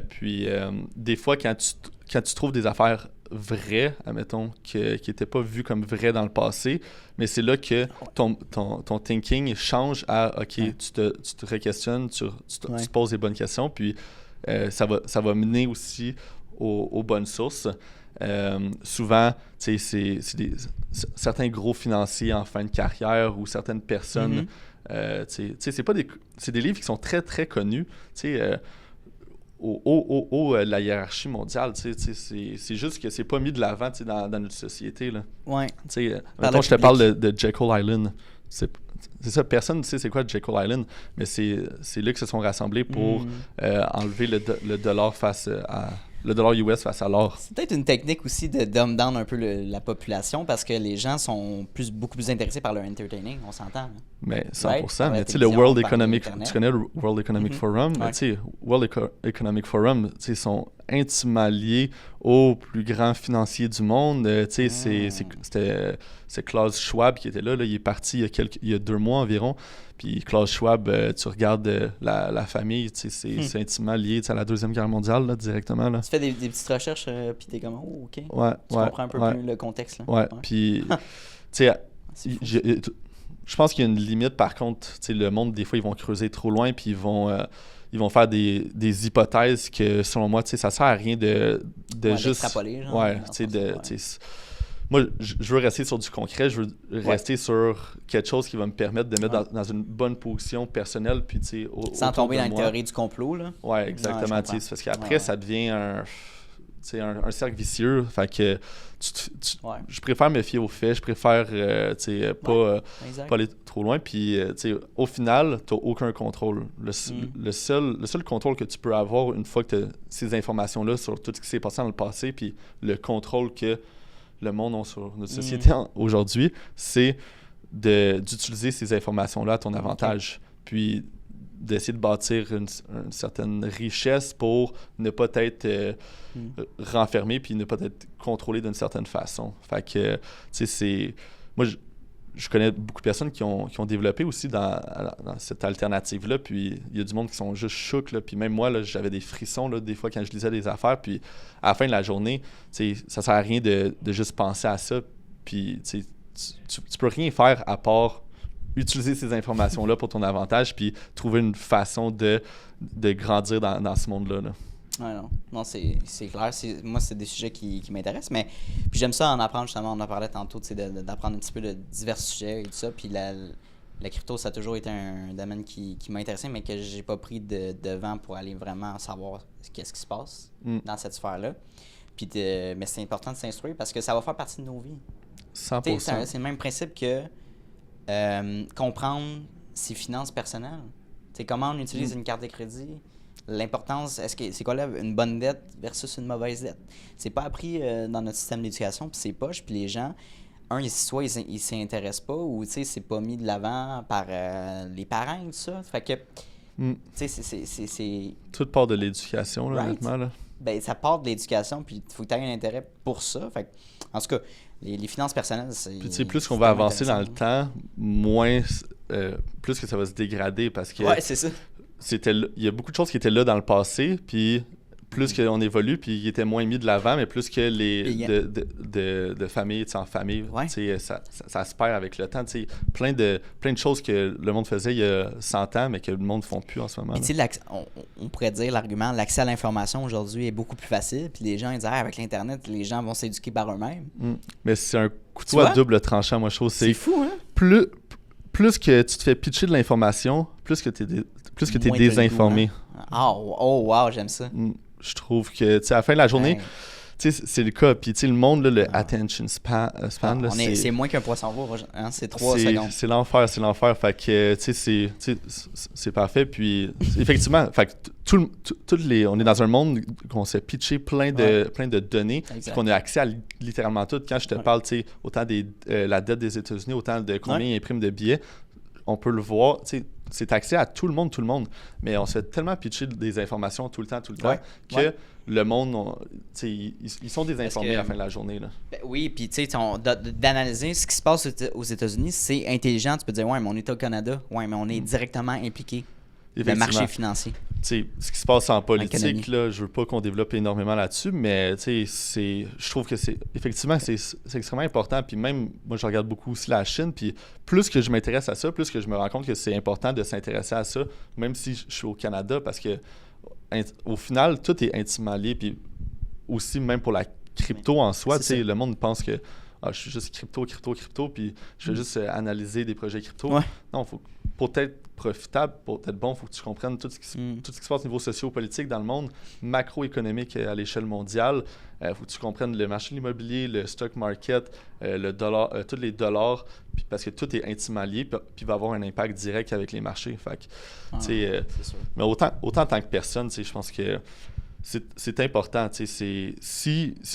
Puis des fois, quand tu trouves des affaires vraies, admettons, qui n'étaient pas vues comme vraies dans le passé, mais c'est là que ton thinking change à, OK, tu te re-questionnes, tu te poses les bonnes questions, puis ça va mener aussi aux bonnes sources. Souvent, tu sais, certains gros financiers en fin de carrière ou certaines personnes, tu sais, c'est des livres qui sont très, très connus, tu sais, la hiérarchie mondiale, tu sais, c'est juste que c'est pas mis de l'avant, tu sais, dans notre société, là. Ouais. Tu sais, mettons, je te parle de Jekyll Island. C'est ça, personne ne sait c'est quoi Jekyll Island, mais c'est là qu'ils se sont rassemblés pour enlever le dollar face à... Le dollar US face à l'or. C'est peut-être une technique aussi de dumb down un peu la population parce que les gens sont beaucoup plus intéressés par le entertaining, on s'entend. Là. Mais 100%. Right? Mais tu sais, le World Economic... Tu connais le World Economic Forum? Mais tu sais, World Economic Forum, tu sais, sont intimement liés aux plus grands financiers du monde. Tu sais, c'est Klaus Schwab qui était là. Il est parti il y a 2 mois environ. Puis Klaus Schwab, tu regardes la famille, tu sais, c'est intimement lié à la Deuxième Guerre mondiale, là, directement. Là. Tu fais des petites recherches, puis t'es comme, oh, OK. Ouais, tu comprends un peu plus le contexte. Là. Ouais, puis, tu sais, je pense qu'il y a une limite, par contre. Tu sais, le monde, des fois, ils vont creuser trop loin, puis ils vont faire des hypothèses que, selon moi, tu sais, ça sert à rien de juste... Extrapoler, genre. Ouais, tu sais, moi, je veux rester sur du concret, je veux rester sur quelque chose qui va me permettre de mettre dans une bonne position personnelle, puis tu sais, sans tomber dans la théorie du complot, là. Ouais, exactement, tu sais, parce qu'après, ça devient un cercle vicieux, fait que je préfère me fier aux faits, je préfère, tu sais, pas aller trop loin, puis, tu sais, au final, t'as aucun contrôle. Le seul contrôle que tu peux avoir une fois que tu as ces informations-là sur tout ce qui s'est passé dans le passé, puis le contrôle que le monde a sur notre société aujourd'hui, c'est d'utiliser ces informations-là à ton avantage. Puis d'essayer de bâtir une certaine richesse pour ne pas être renfermé puis ne pas être contrôlé d'une certaine façon. Fait que, tu sais, c'est... Moi, je connais beaucoup de personnes qui ont développé aussi dans cette alternative-là, puis il y a du monde qui sont juste chocs, là, puis même moi, là, j'avais des frissons, là, des fois, quand je lisais des affaires, puis à la fin de la journée, tu sais, ça sert à rien de juste penser à ça, puis tu peux rien faire à part utiliser ces informations-là pour ton avantage, puis trouver une façon de grandir dans ce monde-là, là. Ouais, non, c'est clair. Moi, c'est des sujets qui m'intéressent, mais puis j'aime ça en apprendre, justement. On en parlait tantôt, d'apprendre un petit peu de divers sujets et tout ça. Puis la crypto, ça a toujours été un domaine qui m'a intéressé, mais que j'ai pas pris devant pour aller vraiment savoir qu'est-ce qui se passe dans cette sphère-là. Puis mais c'est important de s'instruire parce que ça va faire partie de nos vies. 100%. C'est le même principe que comprendre ses finances personnelles. T'sais, comment on utilise une carte de crédit. L'importance, c'est quoi là, une bonne dette versus une mauvaise dette? C'est pas appris dans notre système d'éducation, puis c'est poche, puis les gens, soit ils s'intéressent pas, ou c'est pas mis de l'avant par les parents et tout ça. Fait que, c'est... Tout part de l'éducation, là, honnêtement, là. Ben, ça part de l'éducation, puis il faut que tu aies un intérêt pour ça. Fait que, en tout cas, les finances personnelles, c'est... Puis tu sais, plus qu'on va avancer dans le temps, moins... plus que ça va se dégrader, parce que... Ouais, c'est ça. Il y a beaucoup de choses qui étaient là dans le passé, puis plus qu'on évolue, puis ils étaient moins mis de l'avant, mais plus que de famille en famille, ça se perd avec le temps. Plein de choses que le monde faisait il y a 100 ans, mais que le monde ne font plus en ce moment. On pourrait dire l'argument, l'accès à l'information aujourd'hui est beaucoup plus facile, puis les gens ils disent avec l'Internet, les gens vont s'éduquer par eux-mêmes. Mais c'est un couteau à double tranchant, moi je trouve. C'est fou, hein? Plus que tu te fais pitcher de l'information, plus que tu es désinformé. Oh, wow, j'aime ça. Je trouve que, tu sais, à la fin de la journée, tu sais, c'est le cas. Puis, tu sais, le monde, là, le attention span, là, c'est moins qu'un poisson rouge, hein? C'est 3 secondes. C'est l'enfer. Fait que, tu sais, c'est parfait. Puis, effectivement, fait que on est dans un monde qu'on s'est pitché plein de données, puis qu'on a accès à littéralement tout. Quand je te parle, tu sais, autant la dette des États-Unis, autant de combien ils impriment de billets, on peut le voir, tu sais, c'est accès à tout le monde, mais on se fait tellement pitcher des informations tout le temps, que le monde, ils sont désinformés à la fin de la journée. Là. Ben oui, puis tu sais, d'analyser ce qui se passe aux États-Unis, c'est intelligent. Tu peux dire, ouais, mais on est au Canada, ouais, mais on est directement impliqué le marché financier. Ce qui se passe en politique, L'économie. là, je veux pas qu'on développe énormément là-dessus, mais je trouve que c'est extrêmement important. Puis même, moi, je regarde beaucoup aussi la Chine, puis plus que je m'intéresse à ça, plus que je me rends compte que c'est important de s'intéresser à ça, même si je suis au Canada, parce que au final, tout est intimement lié, puis aussi même pour la crypto en soi, le monde pense que je suis juste crypto, puis je vais juste analyser des projets crypto. Ouais. Non, pour être profitable, pour être bon, il faut que tu comprennes tout ce qui se passe au niveau socio-politique dans le monde, macroéconomique à l'échelle mondiale. Il faut que tu comprennes le marché de l'immobilier, le stock market, le dollar, tous les dollars, parce que tout est intimement lié, puis va avoir un impact direct avec les marchés. Fait que, c'est sûr. mais autant en tant que personne, je pense que c'est important. Si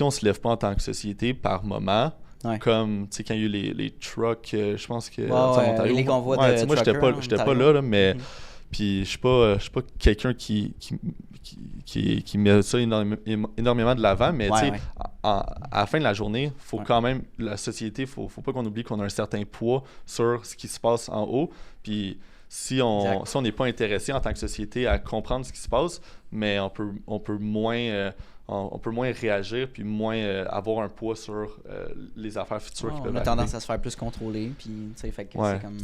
on ne se lève pas en tant que société par moment, comme quand il y a eu les trucks, je pense que en Ontario, les convois de moi j'étais pas là, mais puis je suis pas quelqu'un qui met ça énormément de l'avant, mais à la fin de la journée, faut quand même, la société, faut pas qu'on oublie qu'on a un certain poids sur ce qui se passe en haut, puis si on n'est pas intéressé en tant que société à comprendre ce qui se passe, mais on peut moins réagir puis moins avoir un poids sur les affaires futures qui peuvent on a arriver. tendance à se faire plus contrôler, puis fait que c'est comme...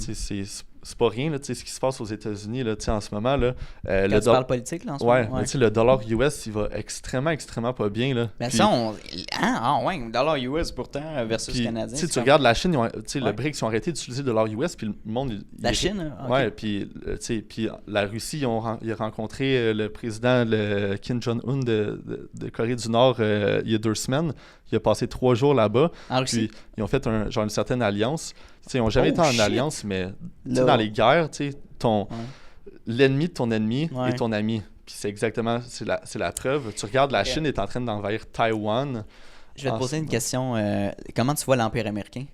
c'est pas rien, là, ce qui se passe aux États-Unis là, en ce moment. Là, quand tu parles politique, là, en ce moment? Le dollar US, il va extrêmement pas bien. Là. Mais puis, ça, le dollar US pourtant versus canadien. Tu regardes la Chine, le BRICS, ils ont arrêté d'utiliser le dollar US, puis le monde... Chine? Ouais, puis la Russie, il a rencontré le président Kim Jong-un de Corée du Nord il y a 2 semaines. Il a passé 3 jours là-bas. En Russie? Puis ils ont fait une certaine alliance. Ils n'ont jamais été en alliance, mais dans les guerres, l'ennemi de ton ennemi est ton ami. Puis c'est exactement, c'est la preuve. Tu regardes, la Chine est en train d'envahir Taïwan. Je vais te poser une question. Comment tu vois l'Empire américain?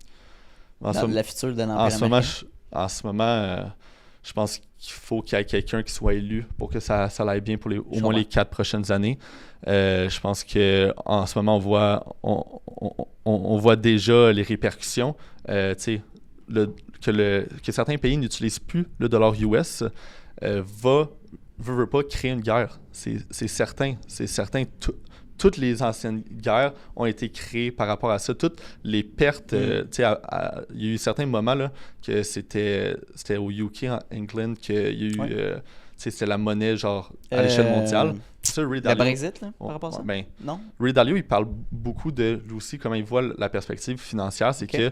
La future de l'Empire américain? En ce moment, je pense qu'il faut qu'il y ait quelqu'un qui soit élu pour que ça aille bien pour au moins les 4 prochaines années. Je pense qu'en ce moment, on voit déjà les répercussions. Que certains pays n'utilisent plus le dollar US veut pas créer une guerre. C'est certain. C'est certain. Toutes les anciennes guerres ont été créées par rapport à ça. Toutes les pertes, il y a eu certains moments là, que c'était au UK, en England, qu'il y a eu, c'était la monnaie genre à l'échelle mondiale. Ça, le Brexit, là, par rapport à ça? Non? Ray Dalio, il parle beaucoup de lui aussi, comment il voit la perspective financière. C'est que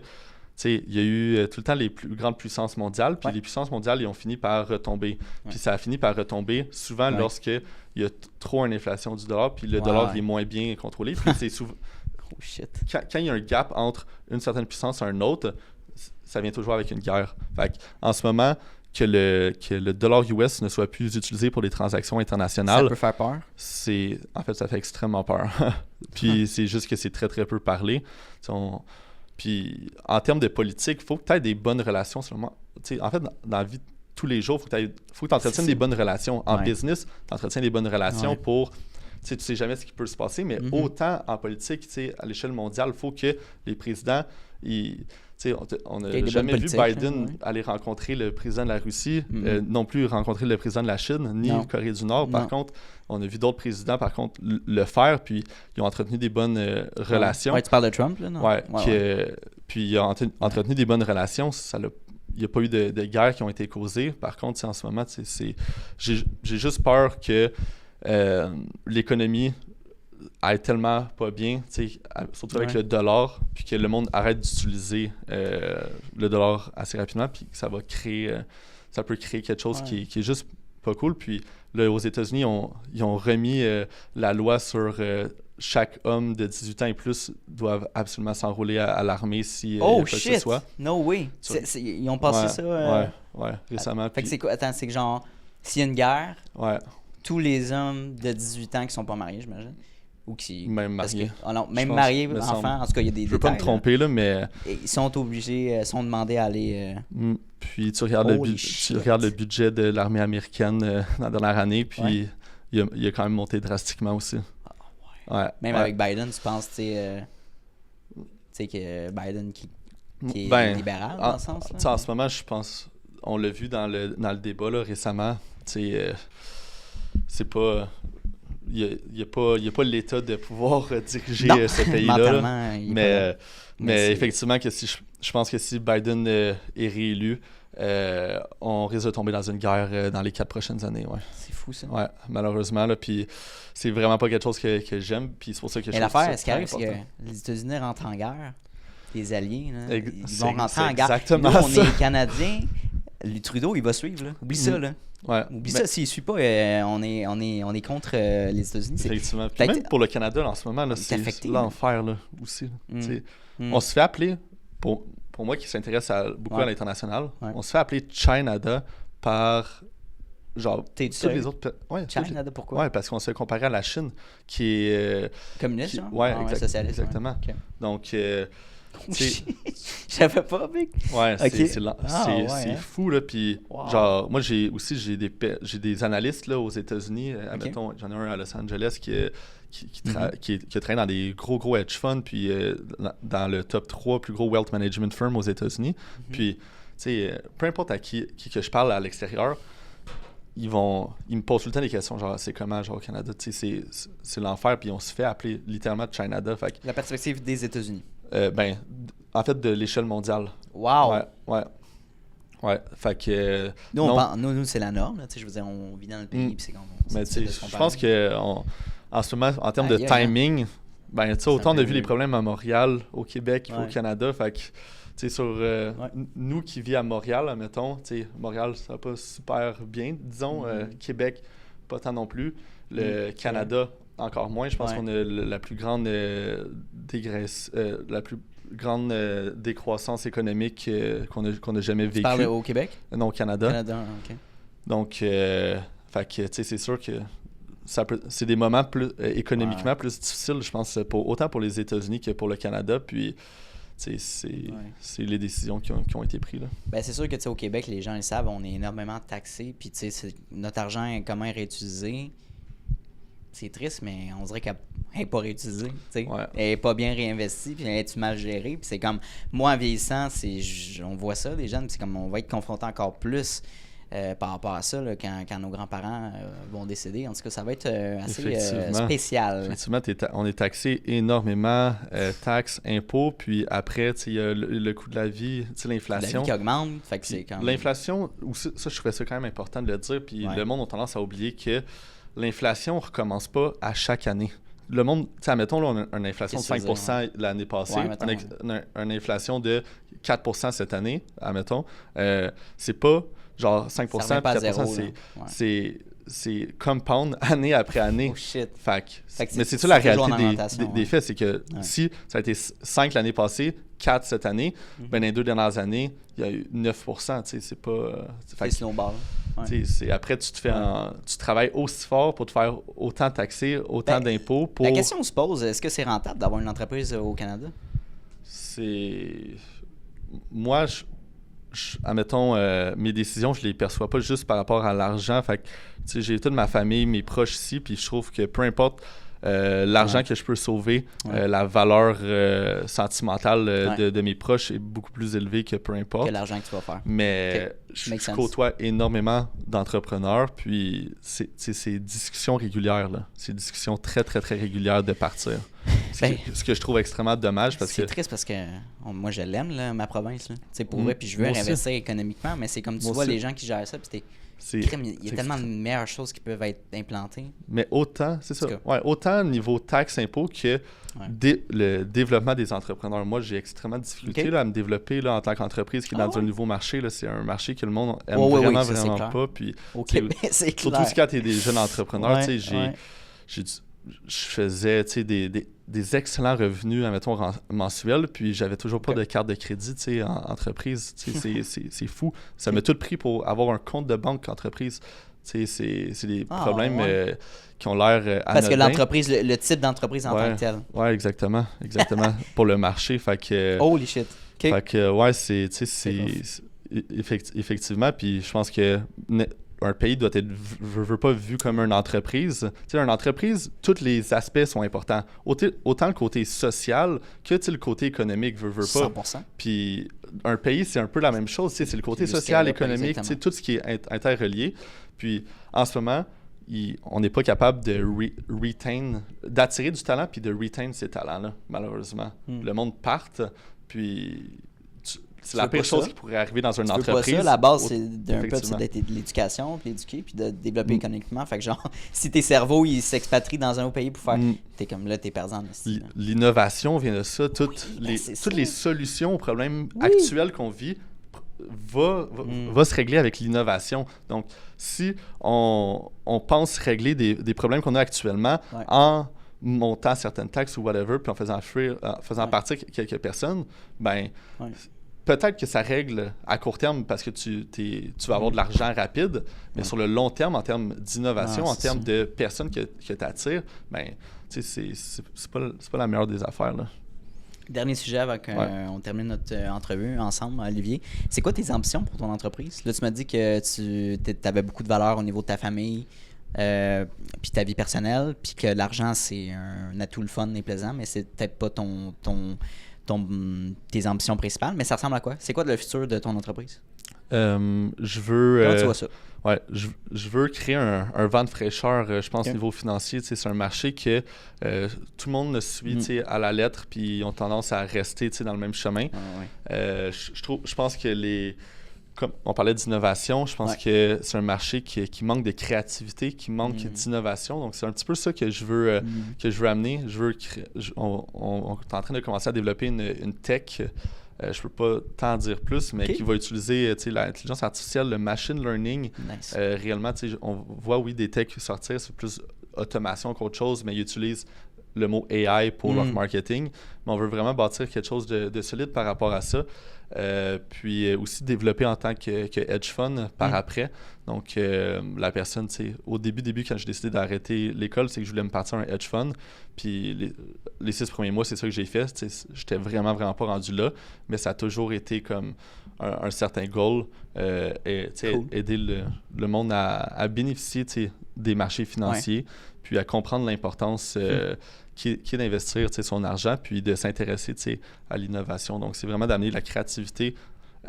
il y a eu tout le temps les plus grandes puissances mondiales, puis les puissances mondiales, ils ont fini par retomber. Puis ça a fini par retomber souvent lorsque il y a trop une inflation du dollar, puis le dollar est moins bien contrôlé. Puis c'est souvent... Oh shit. Quand il y a un gap entre une certaine puissance et un autre, ça vient toujours avec une guerre. Fait en ce moment, que le dollar US ne soit plus utilisé pour les transactions internationales... Ça peut faire peur? En fait, ça fait extrêmement peur. Puis c'est juste que c'est très, très peu parlé. Puis, en termes de politique, il faut que tu aies des bonnes relations. En fait, dans la vie de tous les jours, il faut que tu entretiennes des bonnes relations. En business, tu entretiens des bonnes relations pour... Tu sais jamais ce qui peut se passer, mais autant en politique, à l'échelle mondiale, il faut que les présidents... on n'a jamais vu Biden aller rencontrer le président de la Russie, non plus rencontrer le président de la Chine, ni la Corée du Nord. Par contre, on a vu d'autres présidents, par contre, le faire, puis ils ont entretenu des bonnes relations. Tu parles de Trump, là, non? Puis ils ont entretenu des bonnes relations. Il n'y a pas eu de guerres qui ont été causées. Par contre, en ce moment, j'ai juste peur que l'économie aille tellement pas bien, surtout avec le dollar, puis que le monde arrête d'utiliser le dollar assez rapidement, puis que ça peut créer quelque chose qui est juste pas cool. Puis là, aux États-Unis, ils ont remis la loi sur chaque homme de 18 ans et plus doivent absolument s'enrôler à l'armée si oh quoi shit! Que ce soit. No way! Ils ont passé ça... récemment. Fait que c'est quoi? Attends, c'est que genre, s'il y a une guerre, ouais. tous les hommes de 18 ans qui sont pas mariés, j'imagine, ou qui... Même mariés. Même mariés, enfants, en tout cas, il y a des détails. Je veux pas me tromper, là, mais... Ils sont obligés, sont demandés à aller... Puis tu regardes le budget de l'armée américaine dans la dernière année, puis il a quand même monté drastiquement aussi. Même avec Biden, tu penses, tu sais que Biden qui est libéral dans ce sens-là? En ce moment, je pense... on l'a vu dans le débat là, récemment. C'est pas... Il n'y a pas l'état de pouvoir diriger ce pays-là. Là. Mais effectivement, que si je pense que si Biden est réélu, on risque de tomber dans une guerre dans les 4 prochaines années. Ouais. C'est fou, ça. Ouais, malheureusement. Là, puis c'est vraiment pas quelque chose que j'aime. Puis c'est pour ça que mais l'affaire, ce qui arrive, c'est que les États-Unis rentrent en guerre. Les alliés, là, ils vont rentrer en guerre. Exactement. Nous, on est Canadiens. Le Trudeau, il va suivre. Là. Oublie ça. Là. Ouais. Oublie ça, s'il ne suit pas, on est contre les États-Unis. Effectivement. Puis même pour le Canada, là, en ce moment, là, c'est l'enfer là, aussi. Là. On se fait appeler, pour moi qui s'intéresse beaucoup à l'international, on se fait appeler Chinada par genre toutes les autres... Chinada, pourquoi? Ouais, parce qu'on se fait comparer à la Chine, qui est... communiste, genre? Ouais, socialiste. Exactement. Ouais. Okay. Donc... Je savais pas, mec. Ouais, okay. c'est fou, là. Puis, genre, moi, j'ai des analystes, là, aux États-Unis. Admettons, j'en ai un à Los Angeles qui a travaillé dans des gros hedge funds, puis dans le top 3 plus gros wealth management firm aux États-Unis. Puis, tu sais, peu importe à qui que je parle à l'extérieur, ils me posent tout le temps des questions, genre, c'est comment, genre, au Canada? Tu sais, c'est l'enfer, puis on se fait appeler littéralement Chinada. La perspective des États-Unis. En fait, de l'échelle mondiale. Wow! Ouais. Fait que... Nous, c'est la norme, là, je veux dire, on vit dans le pays, puis c'est comme... Mais tu sais, je pense que en ce moment, en termes de timing, tu sais, autant on a vu les problèmes à Montréal, au Québec, au Canada, fait que, tu sais, sur nous qui vivons à Montréal, admettons, tu sais, Montréal, ça va pas super bien, disons, Québec, pas tant non plus, le Canada... Encore moins. Je pense qu'on a la plus grande décroissance économique qu'on a jamais vécue. Tu parles au Québec? Non, au Canada. OK. Donc, fait que, tu sais, c'est sûr que c'est des moments plus économiquement plus difficiles, je pense, autant pour les États-Unis que pour le Canada. Puis, tu sais, c'est les décisions qui ont été prises. Là. Ben, c'est sûr que, tu sais, au Québec, les gens le savent, on est énormément taxés. Puis, tu sais, notre argent, comment est réutilisé? C'est triste, mais on dirait qu'elle n'est pas réutilisée. Elle n'est pas bien réinvestie, puis elle est mal gérée. Puis c'est comme, moi, en vieillissant, on voit ça, les jeunes, c'est comme on va être confrontés encore plus par rapport à ça là, quand nos grands-parents vont décéder. En tout cas, ça va être assez spécial. Effectivement, on est taxé énormément, taxes, impôts, puis après, il y a le coût de la vie, l'inflation. La vie qui augmente, fait que c'est quand même... L'inflation, ça, je trouvais ça quand même important de le dire, puis le monde a tendance à oublier que l'inflation ne recommence pas à chaque année. Le monde, tu sais, admettons, là, on a une inflation de 5% l'année passée, une inflation de 4% cette année, admettons. C'est pas genre 5%, puis 4%, c'est compound année après année. Oh shit. Mais c'est ça la réalité des faits, c'est que si ça a été 5 l'année passée, 4 cette année, ben dans les 2 dernières années, il y a eu 9%, tu sais, c'est pas... c'est snowball. Après, tu travailles aussi fort pour te faire autant taxer, autant d'impôts. La question se pose, est-ce que c'est rentable d'avoir une entreprise au Canada? Moi, admettons, mes décisions, je les perçois pas juste par rapport à l'argent. Fait que, j'ai toute ma famille, mes proches ici, puis je trouve que peu importe l'argent que je peux sauver, la valeur sentimentale de mes proches est beaucoup plus élevée que peu importe. Que l'argent que tu vas faire. Mais je côtoie énormément d'entrepreneurs, puis c'est discussions régulières, là. C'est discussions très, très, très régulières de partir. Ce que je trouve extrêmement dommage parce que... C'est triste parce que moi, je l'aime, là, ma province. Pour vrai, puis je veux investir économiquement, mais c'est comme tu vois les gens qui gèrent ça, puis il y a tellement de meilleures choses qui peuvent être implantées. Mais autant, c'est ça. Autant niveau taxes, impôts que le développement des entrepreneurs. Moi, j'ai extrêmement de difficulté à me développer là, en tant qu'entreprise qui est dans un nouveau marché. Là. C'est un marché que le monde aime vraiment pas. Puis, c'est clair. Surtout quand tu es des jeunes entrepreneurs. Je faisais des excellents revenus, admettons, mensuels, puis j'avais toujours pas de carte de crédit en entreprise. C'est fou. Ça m'a tout pris pour avoir un compte de banque entreprise. C'est des problèmes qui ont l'air anodins. Parce que l'entreprise, le type d'entreprise en tant que tel. Oui, exactement. Pour le marché. Fait que, holy shit. Fait que, c'est effectivement, puis je pense que un pays doit être, veut pas vu comme une entreprise. Tu sais, une entreprise, tous les aspects sont importants. Autant le côté social que le côté économique, veut pas. 100%. Puis un pays, c'est un peu la même chose. Tu sais, c'est le côté Le social, scale-up, économique, tu sais, tout ce qui est interrelié. Puis en ce moment, on n'est pas capable de d'attirer du talent puis de retain ces talents-là, malheureusement. Le monde part, puis c'est la pire chose qui pourrait arriver dans une entreprise. Pas ça. La base, c'est d'un peu Effectivement. d'être de l'éducation, puis l'éduquer, puis de développer économiquement. Fait que genre, si tes cerveaux, ils s'expatrient dans un autre pays pour faire... T'es comme là, t'es perdant. L'innovation vient de ça. Toutes les solutions aux problèmes actuels qu'on vit va se régler avec l'innovation. Donc, si on pense régler des problèmes qu'on a actuellement en montant certaines taxes ou whatever, puis en faisant partir quelques personnes, ben peut-être que ça règle à court terme parce que tu vas avoir de l'argent rapide, mais sur le long terme, en termes d'innovation, en termes de personnes que tu attires, ben, c'est pas la meilleure des affaires, là. Dernier sujet avant qu'on termine notre entrevue ensemble, Olivier. C'est quoi tes ambitions pour ton entreprise? Là, tu m'as dit que tu avais beaucoup de valeur au niveau de ta famille, puis ta vie personnelle, puis que l'argent, c'est un atout le fun et plaisant, mais c'est peut-être pas tes ambitions principales. Mais ça ressemble à quoi? C'est quoi le futur de ton entreprise? Je veux... Comment tu vois ça? Ouais, je veux créer un vent de fraîcheur, je pense, au niveau financier. C'est un marché que tout le monde le suit à la lettre, puis ils ont tendance à rester dans le même chemin. Je pense que comme on parlait d'innovation, je pense que c'est un marché qui manque de créativité, qui manque d'innovation. Donc, c'est un petit peu ça que je veux amener. On est en train de commencer à développer une tech. Je peux pas t'en dire plus, mais qui va utiliser l'intelligence artificielle, le machine learning. Nice. Réellement, on voit, des techs sortir, c'est plus automation qu'autre chose, mais ils utilisent le mot AI pour leur marketing. Mais on veut vraiment bâtir quelque chose de solide par rapport à ça. Puis aussi développer en tant que hedge fund par après. Donc, la personne, au début, quand j'ai décidé d'arrêter l'école, c'est que je voulais me partir un hedge fund. Puis les 6 premiers mois, c'est ça que j'ai fait. J'étais vraiment, vraiment pas rendu là, mais ça a toujours été comme un certain goal. Aider le monde à bénéficier des marchés financiers, puis à comprendre l'importance qui est d'investir son argent, puis de s'intéresser à l'innovation. Donc, c'est vraiment d'amener la créativité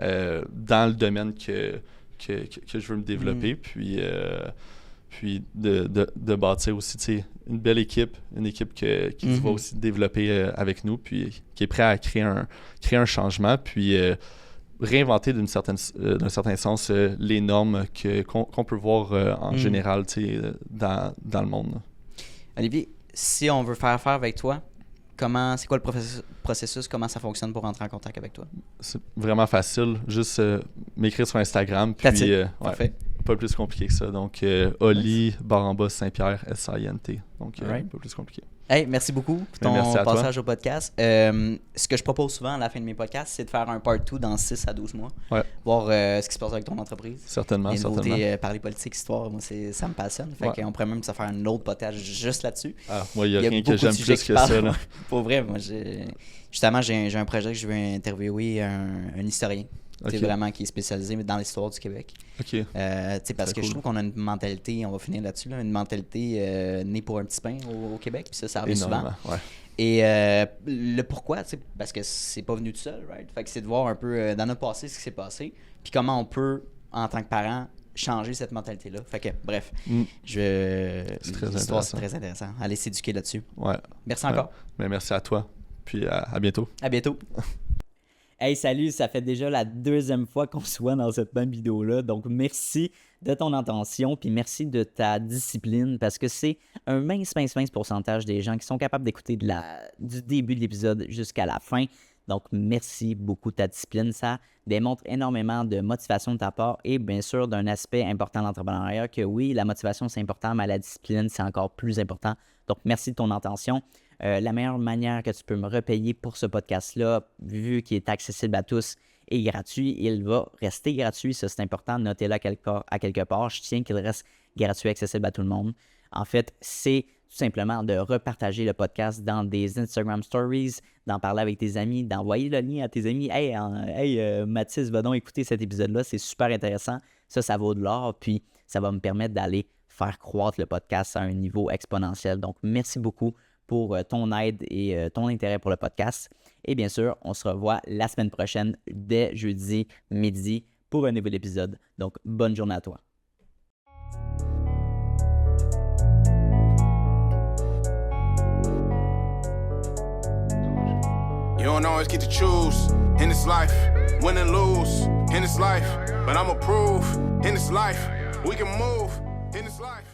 dans le domaine que je veux me développer, puis de bâtir aussi une belle équipe, une équipe qui va aussi développer avec nous, puis qui est prêt à créer un changement, puis réinventer d'un certain sens les normes qu'on peut voir en général dans le monde. Olivier, si on veut faire affaire avec toi, c'est quoi le processus? Comment ça fonctionne pour rentrer en contact avec toi? C'est vraiment facile. Juste m'écrire sur Instagram. Puis, parfait. Pas plus compliqué que ça. Donc, Oli, /Saint-Pierre, SINT. Donc, pas plus compliqué. Hey, merci beaucoup pour ton passage au podcast. Ce que je propose souvent à la fin de mes podcasts, c'est de faire un part 2 dans 6 à 12 mois. Voir ce qui se passe avec ton entreprise. Certainement. Les nouveautés, parler politique, histoire, moi, ça me passionne. Fait qu'on pourrait même se faire un autre podcast juste là-dessus. Moi, il n'y a rien que j'aime plus que ça. Là. Pour vrai, moi, justement, j'ai un projet que je veux interviewer un historien. Vraiment qui est spécialisé dans l'histoire du Québec. Parce que je trouve qu'on a une mentalité, on va finir là-dessus, une mentalité née pour un petit pain au Québec, puis ça revient souvent. Et le pourquoi, parce que c'est pas venu tout seul, right? Fait que c'est de voir un peu dans notre passé ce qui s'est passé, puis comment on peut, en tant que parent, changer cette mentalité-là. Fait que, bref, l'histoire, c'est très intéressant. Allez s'éduquer là-dessus. Merci encore. Mais merci à toi, puis à bientôt. À bientôt. Hey, salut, ça fait déjà la 2e fois qu'on se voit dans cette même vidéo-là. Donc, merci de ton attention, puis merci de ta discipline, parce que c'est un mince pourcentage des gens qui sont capables d'écouter du début de l'épisode jusqu'à la fin. Donc, merci beaucoup de ta discipline. Ça démontre énormément de motivation de ta part et bien sûr d'un aspect important de l'entrepreneuriat que oui, la motivation, c'est important, mais la discipline, c'est encore plus important. Donc, merci de ton attention. La meilleure manière que tu peux me repayer pour ce podcast-là, vu qu'il est accessible à tous et gratuit, il va rester gratuit. Ça, c'est important. Notez-le à quelque part. Je tiens qu'il reste gratuit, accessible à tout le monde. En fait, c'est tout simplement de repartager le podcast dans des Instagram Stories, d'en parler avec tes amis, d'envoyer le lien à tes amis. Hey, Mathis, va donc écouter cet épisode-là. C'est super intéressant. ça vaut de l'or, puis ça va me permettre d'aller faire croître le podcast à un niveau exponentiel. Donc, merci beaucoup pour ton aide et ton intérêt pour le podcast. Et bien sûr, on se revoit la semaine prochaine dès jeudi midi pour un nouvel épisode. Donc, bonne journée à toi. You don't always get to choose in this life, win and lose in this life. But I'ma prove in this life, we can move in this life.